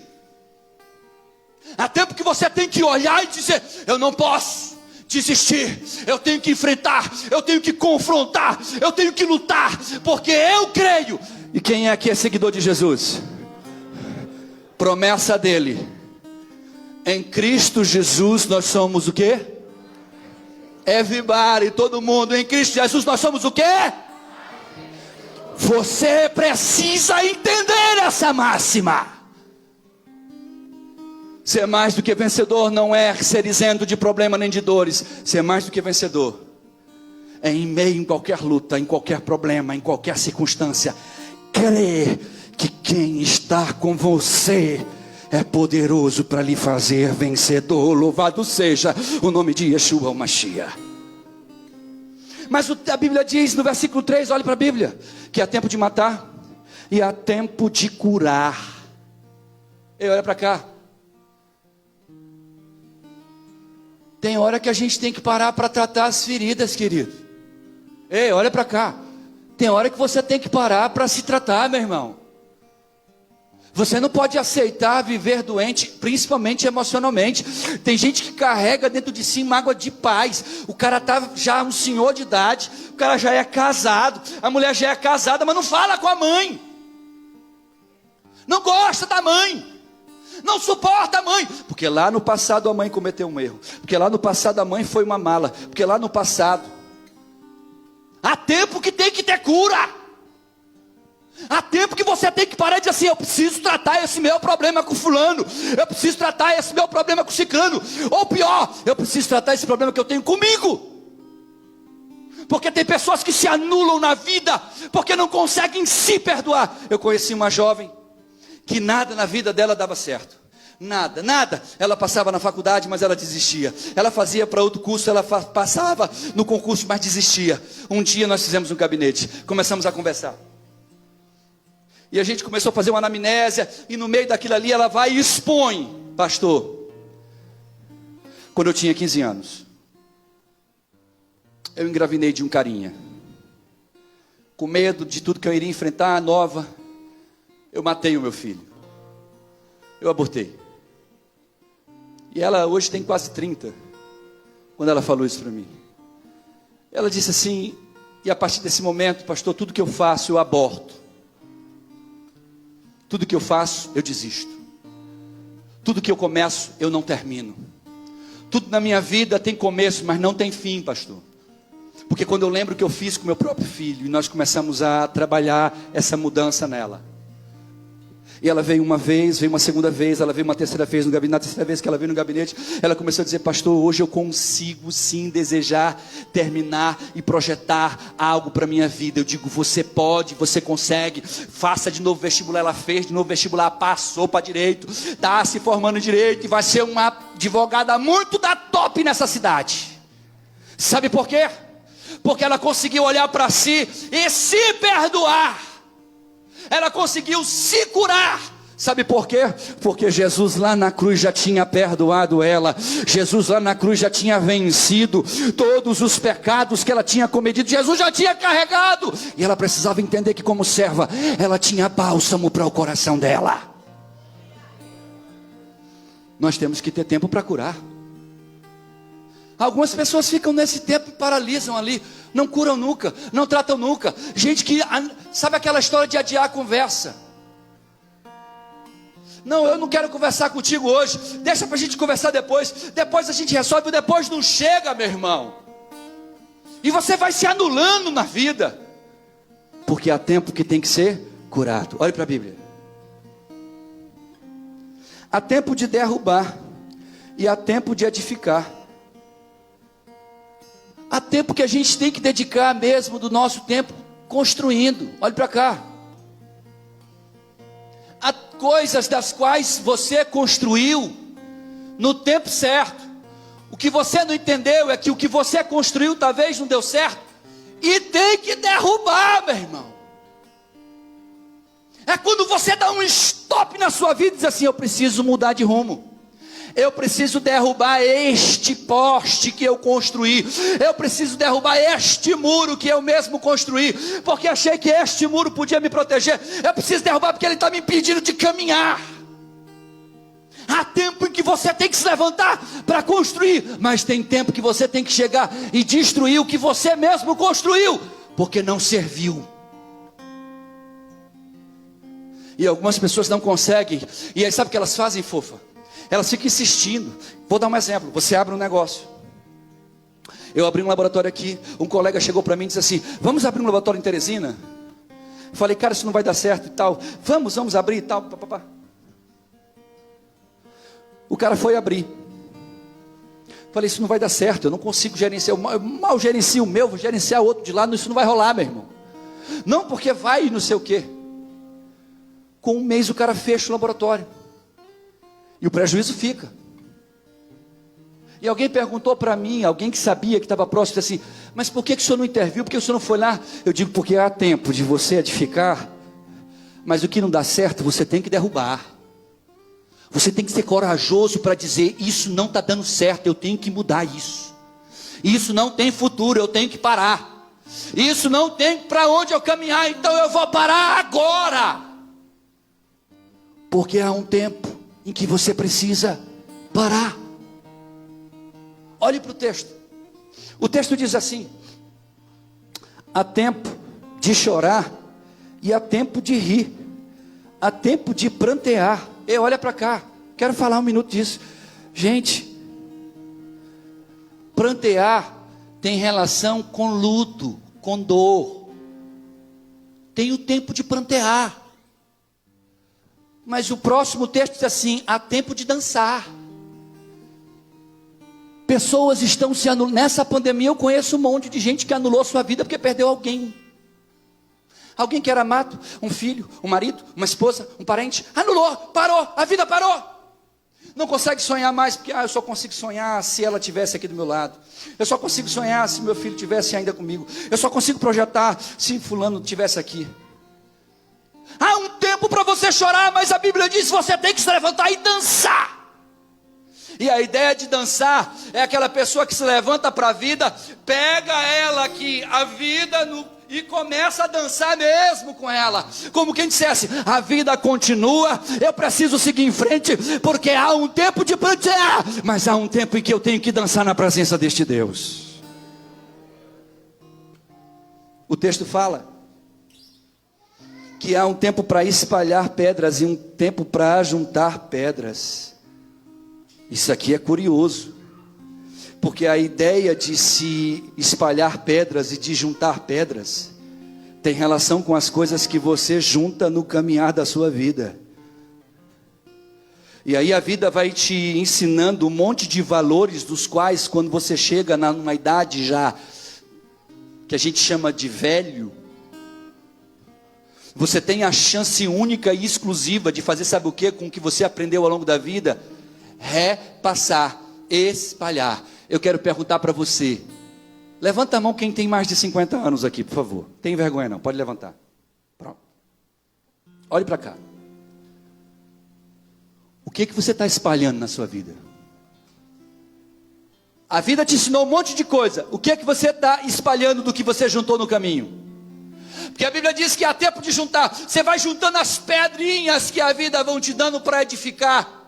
Há tempo que você tem que olhar e dizer: eu não posso desistir, eu tenho que enfrentar, eu tenho que confrontar, eu tenho que lutar, porque eu creio. E quem é que é seguidor de Jesus? Promessa dele: em Cristo Jesus nós somos o quê? Everybody, todo mundo, em Cristo Jesus nós somos o quê? Você precisa entender essa máxima. Ser mais do que vencedor não é ser isento de problema nem de dores. Ser mais do que vencedor é, em meio a qualquer luta, em qualquer problema, em qualquer circunstância, crer que quem está com você é poderoso para lhe fazer vencedor. Louvado seja o nome de Yeshua, o Mashiach. Mas a Bíblia diz no versículo 3, olhe para a Bíblia, que há tempo de matar e há tempo de curar. E olha para cá. Tem hora que a gente tem que parar para tratar as feridas, querido. Ei, olha para cá. Tem hora que você tem que parar para se tratar, meu irmão. Você não pode aceitar viver doente, principalmente emocionalmente. Tem gente que carrega dentro de si mágoa de pais. O cara tá já um senhor de idade, o cara já é casado, a mulher já é casada, mas não fala com a mãe. Não gosta da mãe. Não suporta a mãe. Porque lá no passado a mãe cometeu um erro. Porque lá no passado a mãe foi uma mala. Porque lá no passado. Há tempo que tem que ter cura. Há tempo que você tem que parar de dizer assim: eu preciso tratar esse meu problema com fulano, eu preciso tratar esse meu problema com ciclano, ou pior, eu preciso tratar esse problema que eu tenho comigo. Porque tem pessoas que se anulam na vida, porque não conseguem se perdoar. Eu conheci uma jovem, que nada na vida dela dava certo. Nada, nada. Ela passava na faculdade, mas ela desistia. Ela fazia para outro curso, ela passava no concurso, mas desistia. Um dia nós fizemos um gabinete, começamos a conversar. E a gente começou a fazer uma anamnésia, e no meio daquilo ali ela vai e expõe: pastor, quando eu tinha 15 anos, eu engravidei de um carinha. Com medo de tudo que eu iria enfrentar, nova, eu matei o meu filho. Eu abortei. E ela hoje tem quase 30, quando ela falou isso para mim. Ela disse assim: e a partir desse momento, pastor, tudo que eu faço eu aborto. Tudo que eu faço, eu desisto. Tudo que eu começo, eu não termino. Tudo na minha vida tem começo, mas não tem fim, pastor. Porque quando eu lembro o que eu fiz com meu próprio filho, e nós começamos a trabalhar essa mudança nela. E ela veio uma vez, veio uma segunda vez, ela veio uma terceira vez no gabinete. Na terceira vez que ela veio no gabinete, ela começou a dizer: pastor, hoje eu consigo sim desejar, terminar e projetar algo para a minha vida. Eu digo: você pode, você consegue. Faça de novo vestibular. Ela fez de novo vestibular, passou para direito, está se formando em direito e vai ser uma advogada muito da top nessa cidade. Sabe por quê? Porque ela conseguiu olhar para si e se perdoar. Ela conseguiu se curar. Sabe por quê? Porque Jesus lá na cruz já tinha perdoado ela. Jesus lá na cruz já tinha vencido todos os pecados que ela tinha cometido. Jesus já tinha carregado. E ela precisava entender que, como serva, ela tinha bálsamo para o coração dela. Nós temos que ter tempo para curar. Algumas pessoas ficam nesse tempo e paralisam ali. Não curam nunca, não tratam nunca. Gente que, sabe aquela história de adiar a conversa? Não, eu não quero conversar contigo hoje. Deixa pra gente conversar depois. Depois a gente resolve, depois não chega, meu irmão. E você vai se anulando na vida. Porque há tempo que tem que ser curado. Olhe para a Bíblia. Há tempo de derrubar e há tempo de edificar. Há tempo que a gente tem que dedicar mesmo do nosso tempo construindo. Olhe para cá. Há coisas das quais você construiu no tempo certo. O que você não entendeu é que o que você construiu talvez não deu certo. E tem que derrubar, meu irmão. É quando você dá um stop na sua vida e diz assim: eu preciso mudar de rumo. Eu preciso derrubar este poste que eu construí. Eu preciso derrubar este muro que eu mesmo construí, porque achei que este muro podia me proteger. Eu preciso derrubar porque ele está me impedindo de caminhar. Há tempo em que você tem que se levantar para construir, mas tem tempo que você tem que chegar e destruir o que você mesmo construiu, porque não serviu. E algumas pessoas não conseguem. E aí sabe o que elas fazem, fofa? Elas ficam insistindo. Vou dar um exemplo. Você abre um negócio. Eu abri um laboratório aqui. Um colega chegou para mim e disse assim: vamos abrir um laboratório em Teresina? Falei: cara, isso não vai dar certo e tal. Vamos abrir e tal. O cara foi abrir. Falei: isso não vai dar certo. Eu não consigo gerenciar. Eu mal gerencio o meu, vou gerenciar outro de lá. Isso não vai rolar, meu irmão. Não, porque vai não sei o quê. Com um mês o cara fecha o laboratório. E o prejuízo fica. E alguém perguntou para mim, alguém que sabia que estava próximo, disse assim: mas por que o senhor não interviu? Por que o senhor não foi lá? Eu digo: porque há tempo de você edificar, mas o que não dá certo, você tem que derrubar. Você tem que ser corajoso para dizer: isso não está dando certo, eu tenho que mudar isso. Isso não tem futuro, eu tenho que parar. Isso não tem para onde eu caminhar, então eu vou parar agora. Porque há um tempo em que você precisa parar. Olhe para o texto. O texto diz assim: há tempo de chorar e há tempo de rir. Há tempo de prantear. Ei, olha para cá, quero falar um minuto disso. Gente, prantear tem relação com luto, com dor. Tem o tempo de prantear. Mas o próximo texto diz assim: há tempo de dançar. Pessoas estão se anulando. Nessa pandemia eu conheço um monte de gente que anulou sua vida porque perdeu alguém. Alguém que era amado, um filho, um marido, uma esposa, um parente, anulou, parou, a vida parou. Não consegue sonhar mais, porque eu só consigo sonhar se ela estivesse aqui do meu lado. Eu só consigo sonhar se meu filho estivesse ainda comigo. Eu só consigo projetar se fulano estivesse aqui. Há um tempo para você chorar, mas a Bíblia diz que você tem que se levantar e dançar. E a ideia de dançar é aquela pessoa que se levanta para a vida, pega ela aqui, a vida e começa a dançar mesmo com ela, como quem dissesse: a vida continua, eu preciso seguir em frente, porque há um tempo de prantear, mas há um tempo em que eu tenho que dançar na presença deste Deus. O texto fala que há um tempo para espalhar pedras e um tempo para juntar pedras. Isso aqui é curioso, porque a ideia de se espalhar pedras e de juntar pedras tem relação com as coisas que você junta no caminhar da sua vida. E aí a vida vai te ensinando um monte de valores, dos quais quando você chega numa idade já que a gente chama de velho, você tem a chance única e exclusiva de fazer, sabe o que? Com o que você aprendeu ao longo da vida: repassar, espalhar. Eu quero perguntar para você, levanta a mão quem tem mais de 50 anos aqui, por favor. Tem vergonha não, pode levantar. Pronto. Olhe para cá. O que você está espalhando na sua vida? A vida te ensinou um monte de coisa. O que você está espalhando do que você juntou no caminho? Porque a Bíblia diz que há tempo de juntar. Você vai juntando as pedrinhas que a vida vão te dando para edificar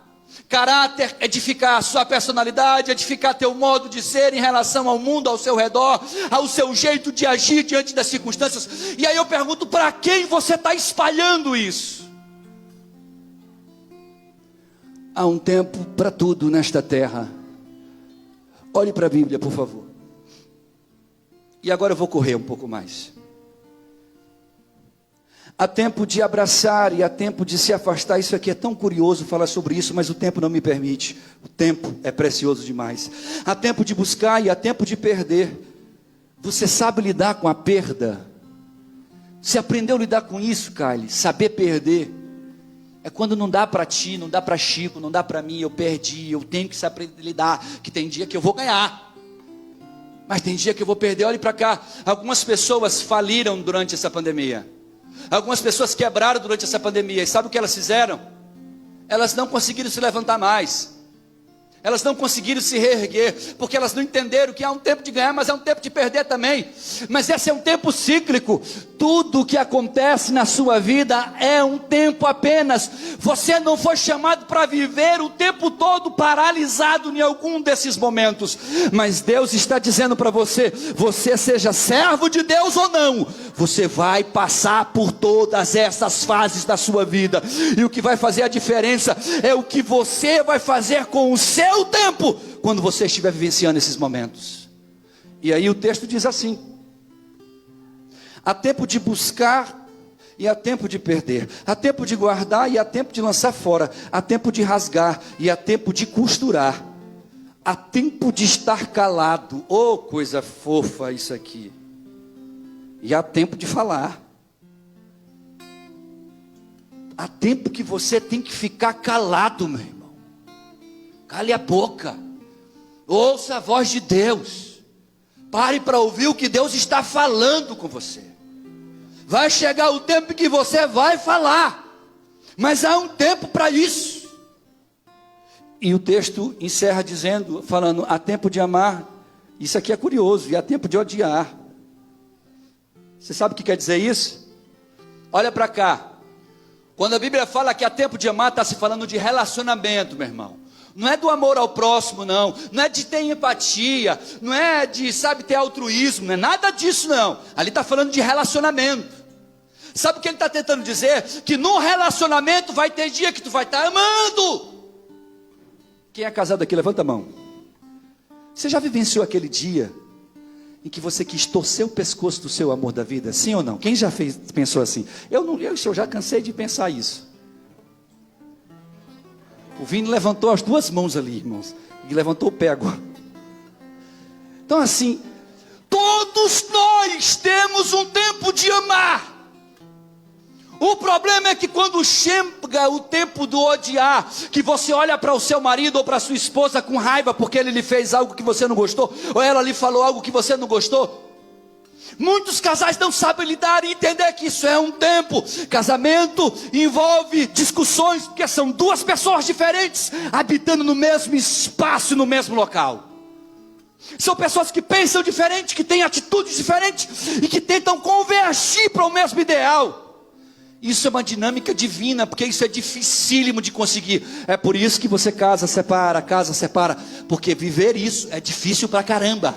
caráter, edificar a sua personalidade, edificar teu modo de ser em relação ao mundo ao seu redor, ao seu jeito de agir diante das circunstâncias. E aí eu pergunto: para quem você está espalhando isso? Há um tempo para tudo nesta terra. Olhe para a Bíblia, por favor. E agora eu vou correr um pouco mais. Há tempo de abraçar e há tempo de se afastar. Isso aqui é tão curioso falar sobre isso, mas o tempo não me permite. O tempo é precioso demais. Há tempo de buscar e há tempo de perder. Você sabe lidar com a perda? Você aprendeu a lidar com isso, Kylie? Saber perder é quando não dá para ti, não dá para Chico, não dá para mim. Eu perdi, eu tenho que saber lidar. Que tem dia que eu vou ganhar, mas tem dia que eu vou perder. Olhe para cá. Algumas pessoas faliram durante essa pandemia. Algumas pessoas quebraram durante essa pandemia. E sabe o que elas fizeram? Elas não conseguiram se levantar mais. Elas não conseguiram se reerguer, porque elas não entenderam que há um tempo de ganhar, mas há um tempo de perder também. Mas esse é um tempo cíclico. Tudo o que acontece na sua vida é um tempo apenas. Você não foi chamado para viver o tempo todo paralisado em algum desses momentos. Mas Deus está dizendo para você: você seja servo de Deus ou não, você vai passar por todas essas fases da sua vida. E o que vai fazer a diferença é o que você vai fazer com o seu tempo quando você estiver vivenciando esses momentos. E aí o texto diz assim: há tempo de buscar e há tempo de perder, há tempo de guardar e há tempo de lançar fora, há tempo de rasgar e há tempo de costurar, há tempo de estar calado. Oh, coisa fofa isso aqui. E há tempo de falar. Há tempo que você tem que ficar calado, meu irmão. Cale a boca, ouça a voz de Deus, pare para ouvir o que Deus está falando com você. Vai chegar o tempo que você vai falar, mas há um tempo para isso. E o texto encerra dizendo, falando, há tempo de amar, isso aqui é curioso, e há tempo de odiar. Você sabe o que quer dizer isso? Olha para cá. Quando a Bíblia fala que há tempo de amar, está se falando de relacionamento, meu irmão. Não é do amor ao próximo, não. Não é de ter empatia. Não é de, ter altruísmo. Não é nada disso, não. Ali está falando de relacionamento. Sabe o que ele está tentando dizer? Que no relacionamento vai ter dia que tu vai estar amando. Quem é casado aqui, levanta a mão. Você já vivenciou aquele dia em que você quis torcer o pescoço do seu amor da vida? Sim ou não? Quem já pensou assim? Eu já cansei de pensar isso. O Vini levantou as duas mãos ali, irmãos. E levantou o pé agora. Então assim, todos nós temos um tempo de amar. O problema é que quando chega o tempo do odiar, que você olha para o seu marido ou para a sua esposa com raiva porque ele lhe fez algo que você não gostou, ou ela lhe falou algo que você não gostou. Muitos casais não sabem lidar e entender que isso é um tempo. Casamento envolve discussões, porque são duas pessoas diferentes habitando no mesmo espaço, no mesmo local. São pessoas que pensam diferente, que têm atitudes diferentes e que tentam convergir para o mesmo ideal. Isso é uma dinâmica divina, porque isso é dificílimo de conseguir. É por isso que você casa, separa, porque viver isso é difícil pra caramba.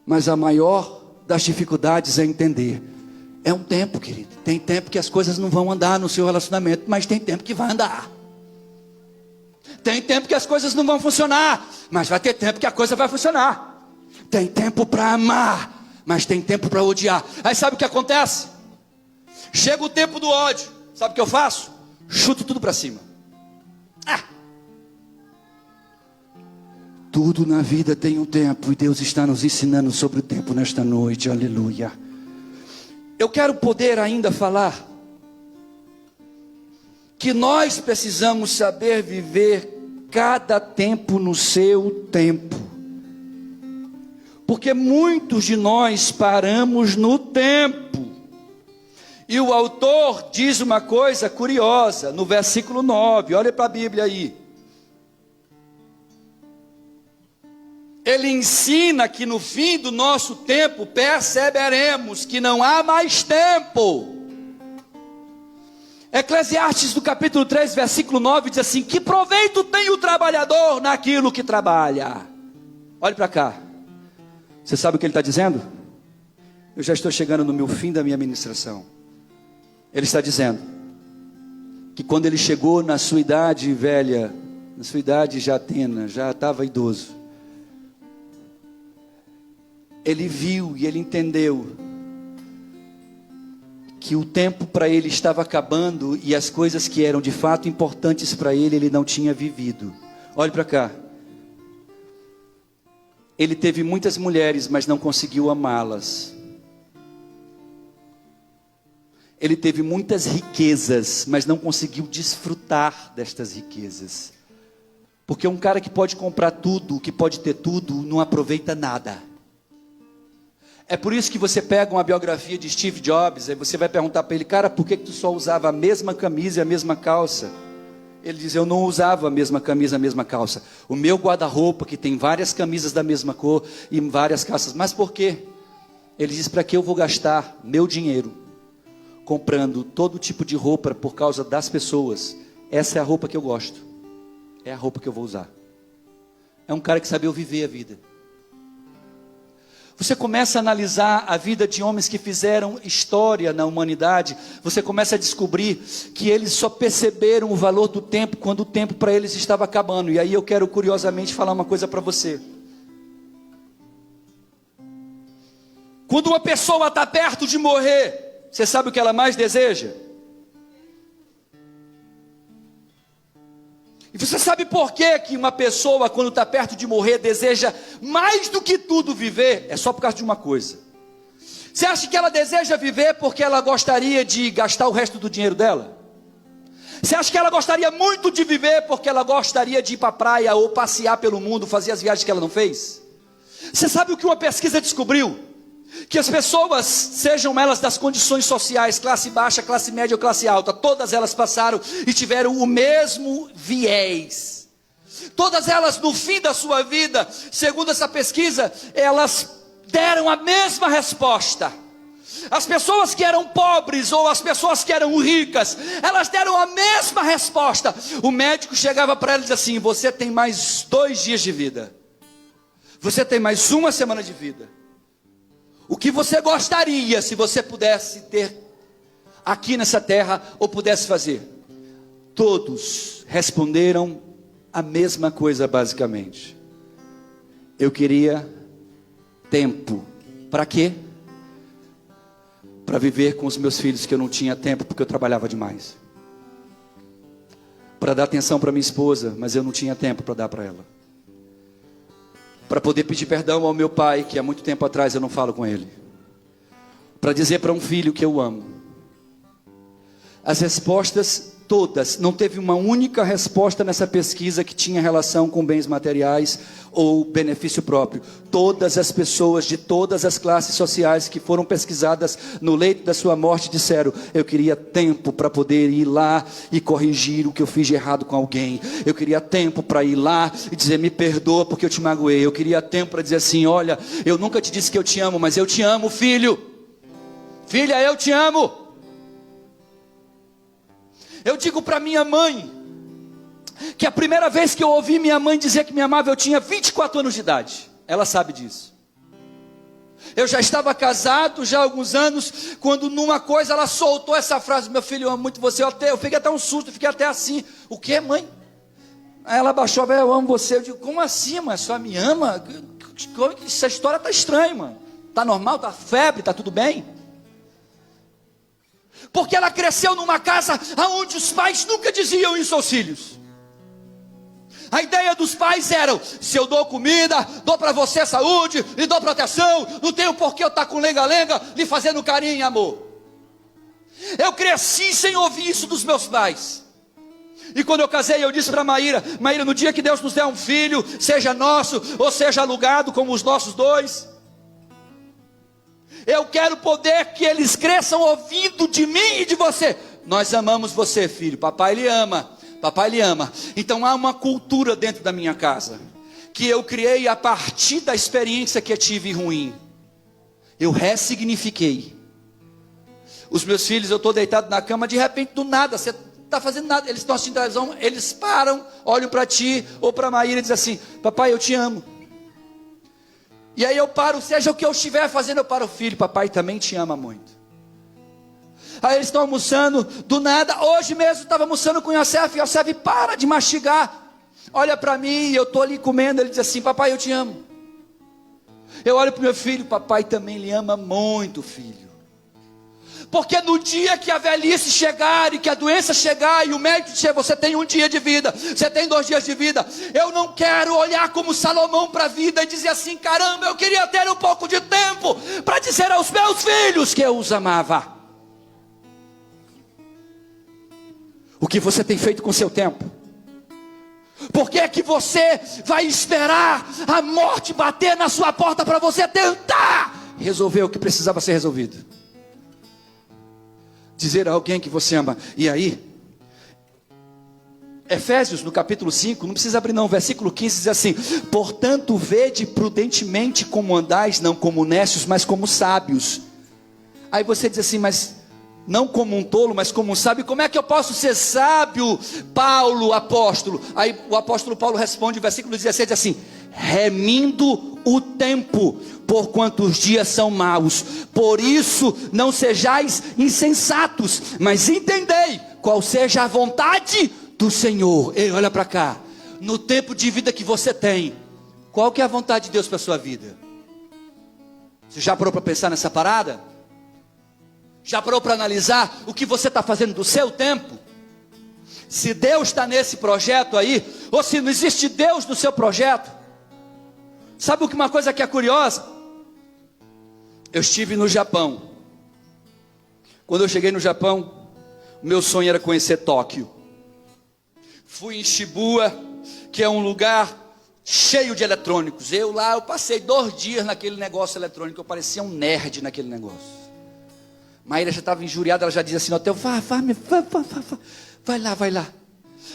Mas a maior das dificuldades é entender. É um tempo, querido. Tem tempo que as coisas não vão andar no seu relacionamento, mas tem tempo que vai andar. Tem tempo que as coisas não vão funcionar, mas vai ter tempo que a coisa vai funcionar. Tem tempo para amar, mas tem tempo para odiar. Aí sabe o que acontece? Chega o tempo do ódio, sabe o que eu faço? Chuto tudo para cima. Tudo na vida tem um tempo, e Deus está nos ensinando sobre o tempo nesta noite, aleluia. Eu quero poder ainda falar que nós precisamos saber viver cada tempo no seu tempo, porque muitos de nós paramos no tempo. E o autor diz uma coisa curiosa, no versículo 9, olha para a Bíblia aí. Ele ensina que no fim do nosso tempo, perceberemos que não há mais tempo. Eclesiastes do capítulo 3, versículo 9, diz assim, que proveito tem o trabalhador naquilo que trabalha? Olhe para cá. Você sabe o que ele está dizendo? Eu já estou chegando no meu fim da minha ministração. Ele está dizendo que quando ele chegou na sua idade velha, na sua idade já tena, já estava idoso, ele viu e ele entendeu que o tempo para ele estava acabando e as coisas que eram de fato importantes para ele, ele não tinha vivido. Olhe para cá. Ele teve muitas mulheres, mas não conseguiu amá-las. Ele teve muitas riquezas, mas não conseguiu desfrutar destas riquezas. Porque um cara que pode comprar tudo, que pode ter tudo, não aproveita nada. É por isso que você pega uma biografia de Steve Jobs, aí você vai perguntar para ele, cara, por que tu só usava a mesma camisa e a mesma calça? Ele diz, eu não usava a mesma camisa, a mesma calça. O meu guarda-roupa, que tem várias camisas da mesma cor e várias calças. Mas por quê? Ele diz, para que eu vou gastar meu dinheiro comprando todo tipo de roupa por causa das pessoas? Essa é a roupa que eu gosto. É a roupa que eu vou usar. É um cara que sabia viver a vida. Você começa a analisar a vida de homens que fizeram história na humanidade. Você começa a descobrir que eles só perceberam o valor do tempo quando o tempo para eles estava acabando. E aí eu quero curiosamente falar uma coisa para você. Quando uma pessoa está perto de morrer, você sabe o que ela mais deseja? E você sabe por que uma pessoa, quando está perto de morrer, deseja mais do que tudo viver? É só por causa de uma coisa. Você acha que ela deseja viver porque ela gostaria de gastar o resto do dinheiro dela? Você acha que ela gostaria muito de viver porque ela gostaria de ir para a praia ou passear pelo mundo, fazer as viagens que ela não fez? Você sabe o que uma pesquisa descobriu? Que as pessoas, sejam elas das condições sociais, classe baixa, classe média ou classe alta, todas elas passaram e tiveram o mesmo viés. Todas elas, no fim da sua vida, segundo essa pesquisa, elas deram a mesma resposta. As pessoas que eram pobres ou as pessoas que eram ricas, elas deram a mesma resposta. O médico chegava para ela e dizia assim: você tem mais 2 dias de vida, você tem mais 1 semana de vida. O que você gostaria se você pudesse ter aqui nessa terra, ou pudesse fazer? Todos responderam a mesma coisa basicamente: eu queria tempo. Para quê? Para viver com os meus filhos, que eu não tinha tempo porque eu trabalhava demais. Para dar atenção para minha esposa, mas eu não tinha tempo para dar para ela. Para poder pedir perdão ao meu pai, que há muito tempo atrás eu não falo com ele. Para dizer para um filho que eu amo. As respostas todas, não teve uma única resposta nessa pesquisa que tinha relação com bens materiais ou benefício próprio. Todas as pessoas de todas as classes sociais que foram pesquisadas no leito da sua morte disseram: eu queria tempo para poder ir lá e corrigir o que eu fiz de errado com alguém. Eu queria tempo para ir lá e dizer: me perdoa porque eu te magoei. Eu queria tempo para dizer assim: olha, eu nunca te disse que eu te amo, mas eu te amo, filho. Filha, eu te amo. Eu digo para minha mãe que a primeira vez que eu ouvi minha mãe dizer que me amava, eu tinha 24 anos de idade. Ela sabe disso. Eu já estava casado já há alguns anos, quando numa coisa ela soltou essa frase: meu filho, eu amo muito você. Eu fiquei até um susto, fiquei até assim: o que, mãe? Aí ela baixou: eu amo você. Eu digo: como assim, mãe? Só me ama? Essa história está estranha, mãe. Está normal? Está febre? Está tudo bem? Porque ela cresceu numa casa onde os pais nunca diziam isso aos filhos. A ideia dos pais era: se eu dou comida, dou para você saúde, lhe dou proteção, não tenho por que eu estar com lenga-lenga, lhe fazendo carinho e amor. Eu cresci sem ouvir isso dos meus pais. E quando eu casei, eu disse para Maíra: Maíra, no dia que Deus nos der um filho, seja nosso ou seja alugado, como os nossos 2, eu quero poder que eles cresçam ouvindo de mim e de você: nós amamos você, filho, papai lhe ama, papai lhe ama. Então há uma cultura dentro da minha casa, que eu criei a partir da experiência que eu tive ruim. Eu ressignifiquei. Os meus filhos, eu estou deitado na cama, de repente, do nada, você não está fazendo nada, eles estão assistindo televisão, eles param, olham para ti ou para Maíra e dizem assim: papai, eu te amo. E aí eu paro, seja o que eu estiver fazendo, eu paro: filho, papai também te ama muito. Aí eles estão almoçando, do nada, hoje mesmo estava almoçando com o Yosef, para de mastigar, olha para mim, eu estou ali comendo, ele diz assim: papai, eu te amo. Eu olho para o meu filho: papai também lhe ama muito, filho. Porque no dia que a velhice chegar e que a doença chegar e o médico disser: você tem 1 dia de vida, você tem 2 dias de vida, eu não quero olhar como Salomão para a vida e dizer assim: caramba, eu queria ter um pouco de tempo para dizer aos meus filhos que eu os amava. O que você tem feito com o seu tempo? Por que é que você vai esperar a morte bater na sua porta para você tentar resolver o que precisava ser resolvido? Dizer a alguém que você ama. E aí, Efésios no capítulo 5, não precisa abrir não, versículo 15 diz assim: portanto vede prudentemente como andais, não como necios, mas como sábios. Aí você diz assim: mas não como um tolo, mas como um sábio. Como é que eu posso ser sábio, Paulo, apóstolo? Aí o apóstolo Paulo responde, versículo 16 diz assim: remindo o tempo, porquanto os dias são maus. Por isso não sejais insensatos, mas entendei qual seja a vontade do Senhor. Ei, olha para cá, no tempo de vida que você tem, qual que é a vontade de Deus para a sua vida? Você já parou para pensar nessa parada? Já parou para analisar o que você está fazendo do seu tempo? Se Deus está nesse projeto aí, ou se não existe Deus no seu projeto? Sabe uma coisa que é curiosa? Eu estive no Japão. Quando eu cheguei no Japão, o meu sonho era conhecer Tóquio. Fui em Shibuya, que é um lugar cheio de eletrônicos. Eu passei 2 dias naquele negócio eletrônico. Eu parecia um nerd naquele negócio. Maíra já estava injuriada, ela já dizia assim no hotel: vai lá.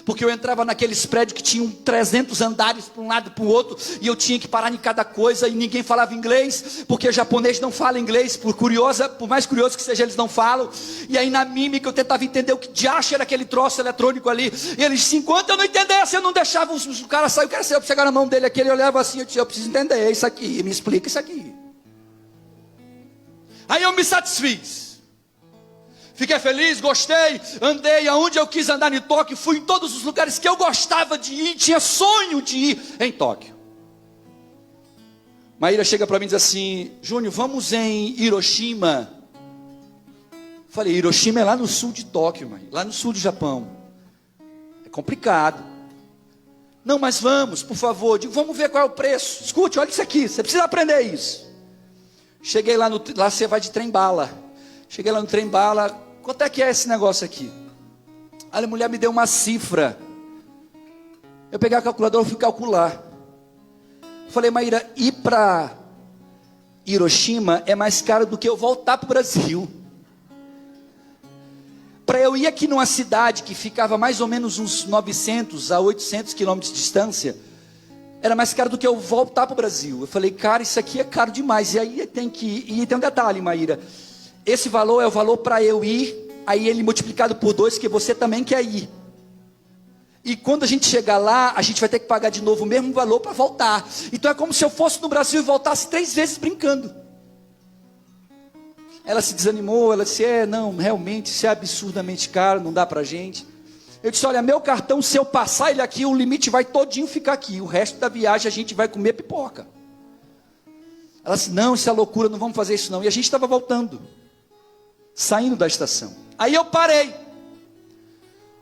porque eu entrava naqueles prédios que tinham 300 andares para um lado e para o outro, e eu tinha que parar em cada coisa, e ninguém falava inglês, porque japonês não fala inglês, por mais curioso que seja, eles não falam. E aí na mímica eu tentava entender o que diacho era aquele troço eletrônico ali, e eles diziam, enquanto eu não entendesse, eu não deixava o cara sair. O cara saiu, chegar na mão dele aqui, ele olhava assim, eu disse, eu preciso entender isso aqui, me explica isso aqui. Aí eu me satisfiz, fiquei feliz, gostei, andei aonde eu quis andar em Tóquio, fui em todos os lugares que eu gostava de ir, tinha sonho de ir em Tóquio. Maíra chega para mim e diz assim, Júnior, vamos em Hiroshima. Falei, Hiroshima é lá no sul de Tóquio, mãe, lá no sul do Japão, é complicado. Não, mas vamos, por favor. Digo, vamos ver qual é o preço. Escute, olha isso aqui, você precisa aprender isso. Cheguei lá, lá você vai de trem-bala. Cheguei lá no trem-bala, quanto é que é esse negócio aqui? A mulher me deu uma cifra. Eu peguei a calculadora e fui calcular. Falei, Maíra, ir para Hiroshima é mais caro do que eu voltar para o Brasil. Para eu ir aqui numa cidade que ficava mais ou menos uns 900 a 800 quilômetros de distância, era mais caro do que eu voltar para o Brasil. Eu falei, cara, isso aqui é caro demais. E aí tem um detalhe, Maíra. Esse valor é o valor para eu ir, aí ele multiplicado por 2, que você também quer ir. E quando a gente chegar lá, a gente vai ter que pagar de novo o mesmo valor para voltar. Então é como se eu fosse no Brasil e voltasse 3 vezes brincando. Ela se desanimou, ela disse, não, realmente isso é absurdamente caro, não dá para a gente. Eu disse, olha, meu cartão, se eu passar ele aqui, o limite vai todinho ficar aqui. O resto da viagem a gente vai comer pipoca. Ela disse, não, isso é loucura, não vamos fazer isso não. E a gente estava voltando, saindo da estação. Aí eu parei.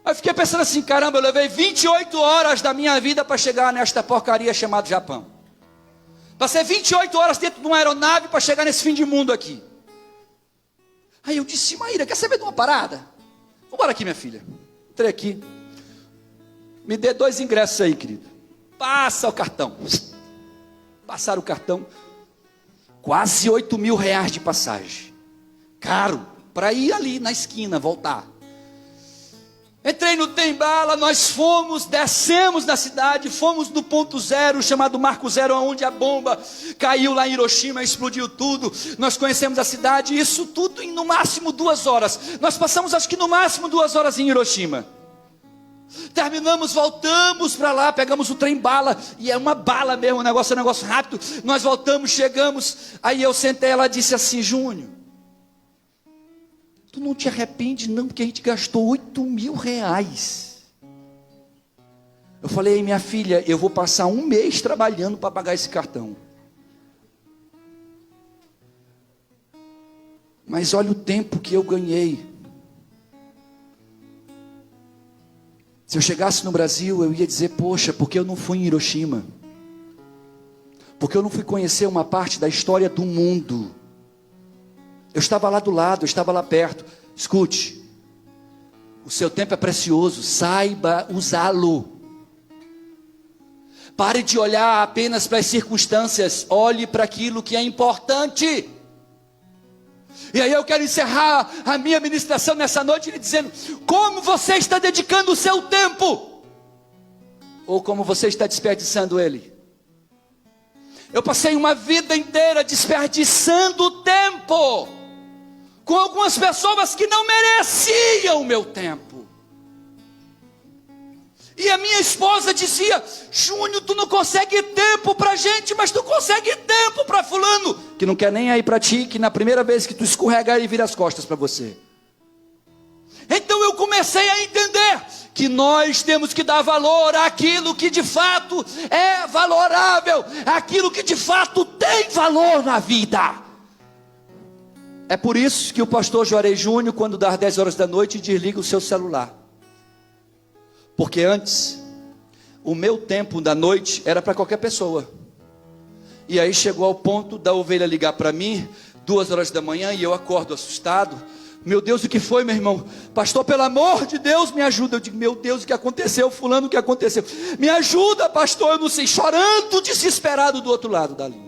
Aí fiquei pensando assim, caramba, eu levei 28 horas da minha vida para chegar nesta porcaria chamada Japão. Passei 28 horas dentro de uma aeronave para chegar nesse fim de mundo aqui. Aí eu disse, Maíra, quer saber de uma parada? Vambora aqui, minha filha. Entrei aqui. Me dê 2 ingressos aí, querida. Passa o cartão. Passaram o cartão. Quase 8 mil reais de passagem. Caro. Para ir ali na esquina, voltar. Entrei no trem-bala, nós fomos, descemos na cidade, fomos no ponto zero, chamado Marco Zero, onde a bomba caiu lá em Hiroshima, explodiu tudo. Nós conhecemos a cidade, isso tudo em no máximo 2 horas. Nós passamos acho que no máximo 2 horas em Hiroshima. Terminamos, voltamos para lá, pegamos o trem-bala, e é uma bala mesmo, um negócio rápido. Nós voltamos, chegamos, aí eu sentei, ela disse assim, Júnior, tu não te arrepende não, porque a gente gastou 8 mil reais. Eu falei, minha filha, eu vou passar 1 mês trabalhando para pagar esse cartão. Mas olha o tempo que eu ganhei. Se eu chegasse no Brasil, eu ia dizer, poxa, porque eu não fui em Hiroshima? Porque eu não fui conhecer uma parte da história do mundo? Eu estava lá do lado, eu estava lá perto. Escute, o seu tempo é precioso, saiba usá-lo. Pare de olhar apenas para as circunstâncias, olhe para aquilo que é importante. E aí eu quero encerrar a minha ministração nessa noite lhe dizendo, como você está dedicando o seu tempo? Ou como você está desperdiçando ele? Eu passei uma vida inteira desperdiçando o tempo com algumas pessoas que não mereciam o meu tempo. E a minha esposa dizia, Júnior, tu não consegue tempo para gente, mas tu consegue tempo para fulano, que não quer nem ir para ti, que na primeira vez que tu escorregar, ele vira as costas para você. Então eu comecei a entender que nós temos que dar valor àquilo que de fato é valorável, àquilo que de fato tem valor na vida. É por isso que o pastor Juarez Júnior, quando dá 10 horas da noite, desliga o seu celular. Porque antes, o meu tempo da noite era para qualquer pessoa. E aí chegou ao ponto da ovelha ligar para mim, 2 horas da manhã, e eu acordo assustado. Meu Deus, o que foi, meu irmão? Pastor, pelo amor de Deus, me ajuda. Eu digo, meu Deus, o que aconteceu? Fulano, o que aconteceu? Me ajuda, pastor, eu não sei. Chorando, desesperado do outro lado da linha.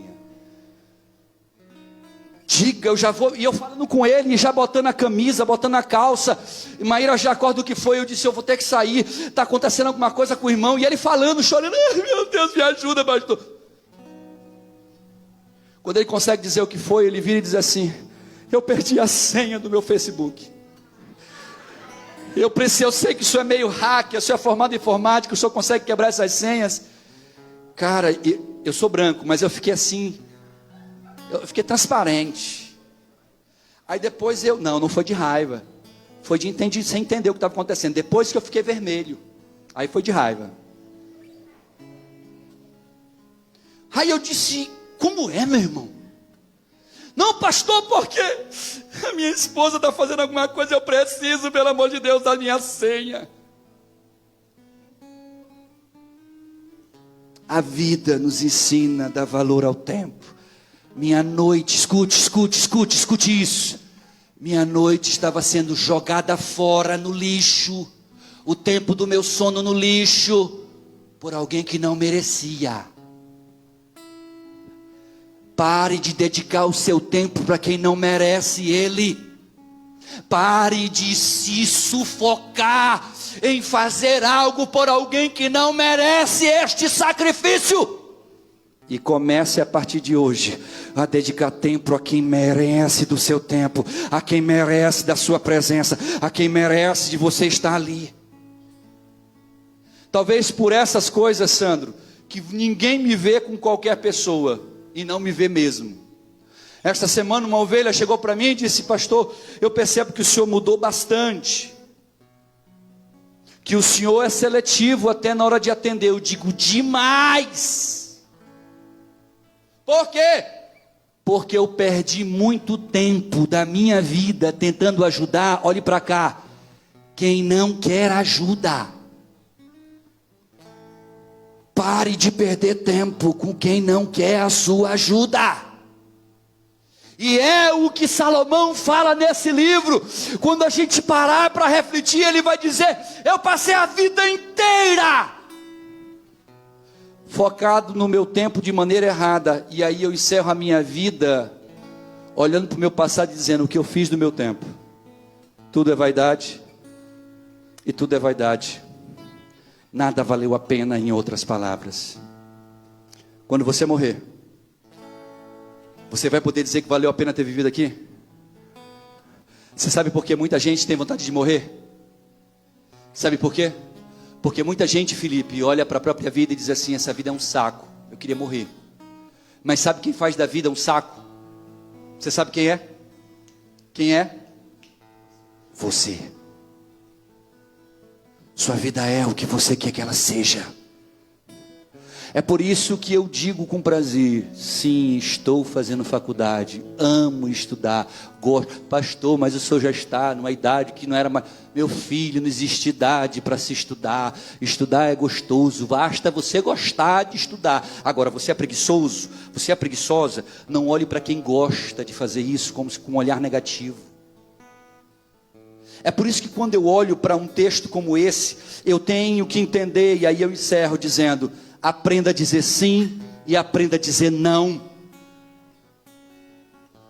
Diga, eu já vou. E eu falando com ele, já botando a camisa, botando a calça. E Maíra já acorda o que foi. Eu disse, eu vou ter que sair. Está acontecendo alguma coisa com o irmão. E ele falando, chorando. Meu Deus, me ajuda, pastor. Quando ele consegue dizer o que foi, ele vira e diz assim: eu perdi a senha do meu Facebook. Eu sei que o senhor é meio hacker, o senhor é formado em informática, o senhor consegue quebrar essas senhas. Cara, eu sou branco, mas eu fiquei assim, eu fiquei transparente. Aí depois não foi de raiva, foi de entender, sem entender o que estava acontecendo. Depois que eu fiquei vermelho, aí foi de raiva. Aí eu disse, como é, meu irmão? Não, pastor, porque a minha esposa está fazendo alguma coisa, eu preciso, pelo amor de Deus, da minha senha. A vida nos ensina a dar valor ao tempo. Minha noite, escute isso. Minha noite estava sendo jogada fora no lixo. O tempo do meu sono no lixo. Por alguém que não merecia. Pare de dedicar o seu tempo para quem não merece ele. Pare de se sufocar em fazer algo por alguém que não merece este sacrifício. E comece a partir de hoje a dedicar tempo a quem merece do seu tempo, a quem merece da sua presença, a quem merece de você estar ali. Talvez por essas coisas, Sandro, que ninguém me vê com qualquer pessoa. E não me vê mesmo. Esta semana uma ovelha chegou para mim e disse, pastor, eu percebo que o senhor mudou bastante. Que o senhor é seletivo até na hora de atender. Eu digo, demais. Por quê? Porque eu perdi muito tempo da minha vida tentando ajudar, olhe para cá, quem não quer ajuda. Pare de perder tempo com quem não quer a sua ajuda. E é o que Salomão fala nesse livro. Quando a gente parar para refletir, ele vai dizer, eu passei a vida inteira focado no meu tempo de maneira errada. E aí eu encerro a minha vida olhando para o meu passado e dizendo, o que eu fiz do meu tempo? Tudo é vaidade. E tudo é vaidade. Nada valeu a pena, em outras palavras. Quando você morrer, você vai poder dizer que valeu a pena ter vivido aqui? Você sabe por que muita gente tem vontade de morrer? Sabe por quê? Porque muita gente, Felipe, olha para a própria vida e diz assim, essa vida é um saco, eu queria morrer. Mas sabe quem faz da vida um saco? Você sabe quem é? Quem é? Você. Sua vida é o que você quer que ela seja. É por isso que eu digo com prazer, sim, estou fazendo faculdade, amo estudar, gosto. Pastor, mas o senhor já está numa idade que não era mais... Meu filho, não existe idade para se estudar. Estudar é gostoso, basta você gostar de estudar. Agora, você é preguiçoso, você é preguiçosa, não olhe para quem gosta de fazer isso como com um olhar negativo. É por isso que quando eu olho para um texto como esse, eu tenho que entender, e aí eu encerro dizendo, aprenda a dizer sim e aprenda a dizer não.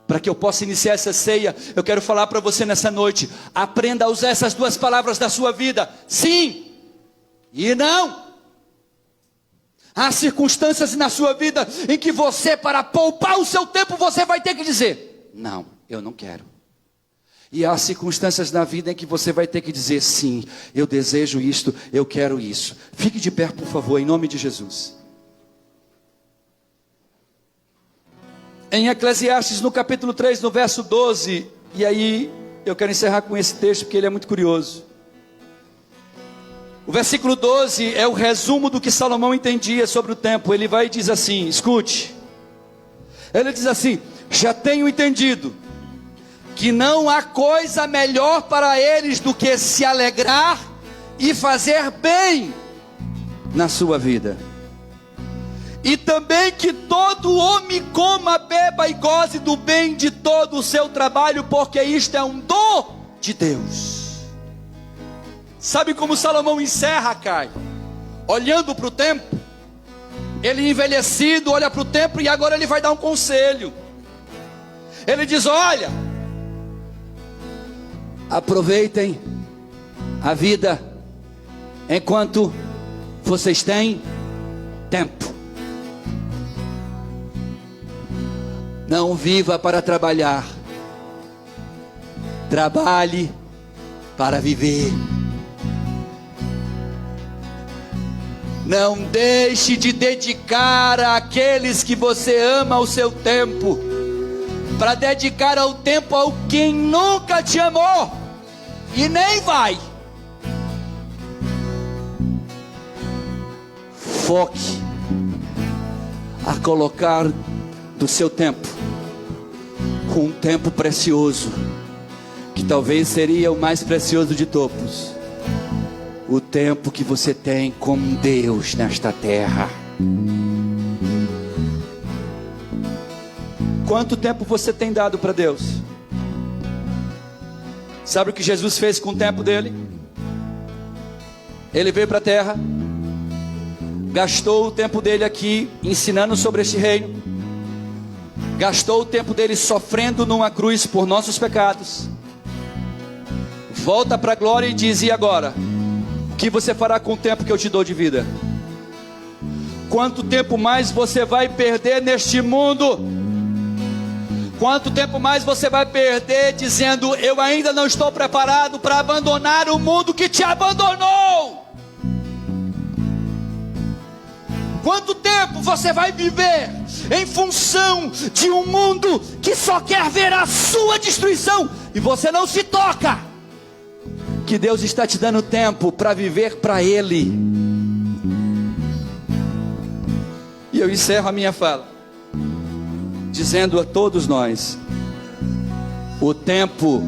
Para que eu possa iniciar essa ceia, eu quero falar para você nessa noite, aprenda a usar essas duas palavras da sua vida, sim e não. Há circunstâncias na sua vida em que você, para poupar o seu tempo, você vai ter que dizer, não, eu não quero. E há circunstâncias na vida em que você vai ter que dizer, sim, eu desejo isto, eu quero isso. Fique de pé, por favor, em nome de Jesus. Em Eclesiastes, no capítulo 3, no verso 12, e aí eu quero encerrar com esse texto, porque ele é muito curioso. O versículo 12 é o resumo do que Salomão entendia sobre o tempo. Ele vai e diz assim, escute. Ele diz assim, já tenho entendido que não há coisa melhor para eles do que se alegrar e fazer bem na sua vida. E também que todo homem coma, beba e goze do bem de todo o seu trabalho, porque isto é um dom de Deus. Sabe como Salomão encerra, Caio? Olhando para o tempo. Ele envelhecido, olha para o tempo e agora ele vai dar um conselho. Ele diz: olha, aproveitem a vida enquanto vocês têm tempo. Não viva para trabalhar, trabalhe para viver. Não deixe de dedicar àqueles que você ama o seu tempo, para dedicar ao tempo ao quem nunca te amou e nem vai. Foque a colocar do seu tempo um tempo precioso, que talvez seria o mais precioso de todos: o tempo que você tem com Deus nesta terra. Quanto tempo você tem dado para Deus? Sabe o que Jesus fez com o tempo dele? Ele veio para a terra, gastou o tempo dele aqui ensinando sobre este reino, gastou o tempo dele sofrendo numa cruz por nossos pecados, volta para a glória e diz: e agora? O que você fará com o tempo que eu te dou de vida? Quanto tempo mais você vai perder neste mundo? Quanto tempo mais você vai perder dizendo: eu ainda não estou preparado para abandonar o mundo que te abandonou? Quanto tempo você vai viver em função de um mundo que só quer ver a sua destruição e você não se toca que Deus está te dando tempo para viver para Ele? E eu encerro a minha fala dizendo a todos nós: o tempo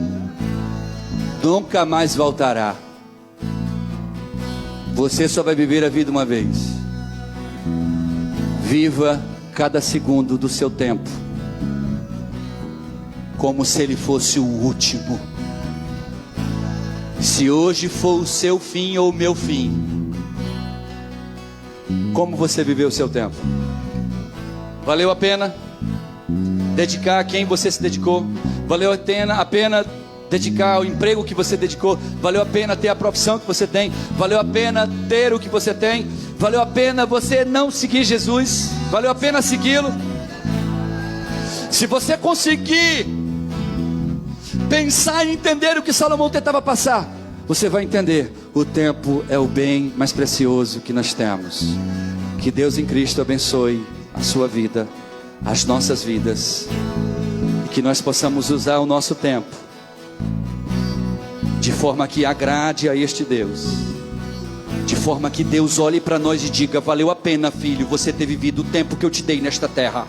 nunca mais voltará. Você só vai viver a vida uma vez. Viva cada segundo do seu tempo como se ele fosse o último. Se hoje for o seu fim ou o meu fim, como você viveu o seu tempo? Valeu a pena dedicar a quem você se dedicou? Valeu a pena dedicar ao emprego que você dedicou? Valeu a pena ter a profissão que você tem? Valeu a pena ter o que você tem? Valeu a pena você não seguir Jesus? Valeu a pena segui-lo? Se você conseguir pensar e entender o que Salomão tentava passar, você vai entender: o tempo é o bem mais precioso que nós temos. Que Deus em Cristo abençoe a sua vida, as nossas vidas, e que nós possamos usar o nosso tempo de forma que agrade a este Deus, de forma que Deus olhe para nós e diga: valeu a pena, filho, você ter vivido o tempo que eu te dei nesta terra.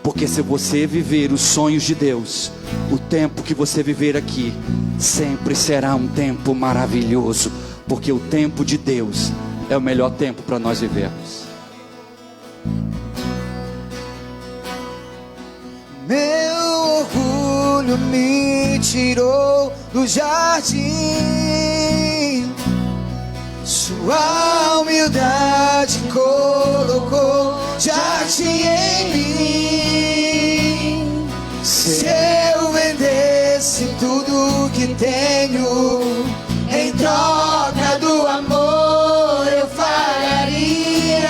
Porque se você viver os sonhos de Deus, o tempo que você viver aqui sempre será um tempo maravilhoso, porque o tempo de Deus é o melhor tempo para nós vivermos. Meu orgulho me tirou do jardim, sua humildade colocou jardim em mim. Se eu vendesse tudo que tenho em troca do amor, eu faria.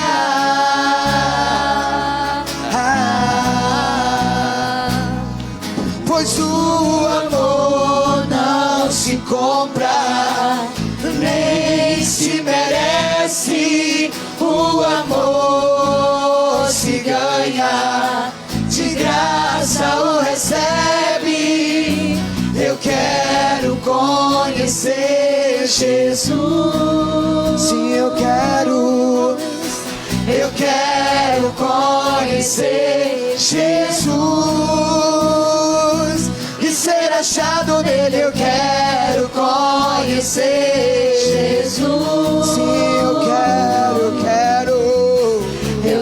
Pois o amor não se compra, nem se merece. O amor se ganha, de graça o recebe. Eu quero conhecer Jesus. Sim, eu quero conhecer Jesus e ser achado nele. Eu quero conhecer Jesus. Sim, eu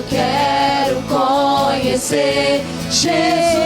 quero conhecer Jesus.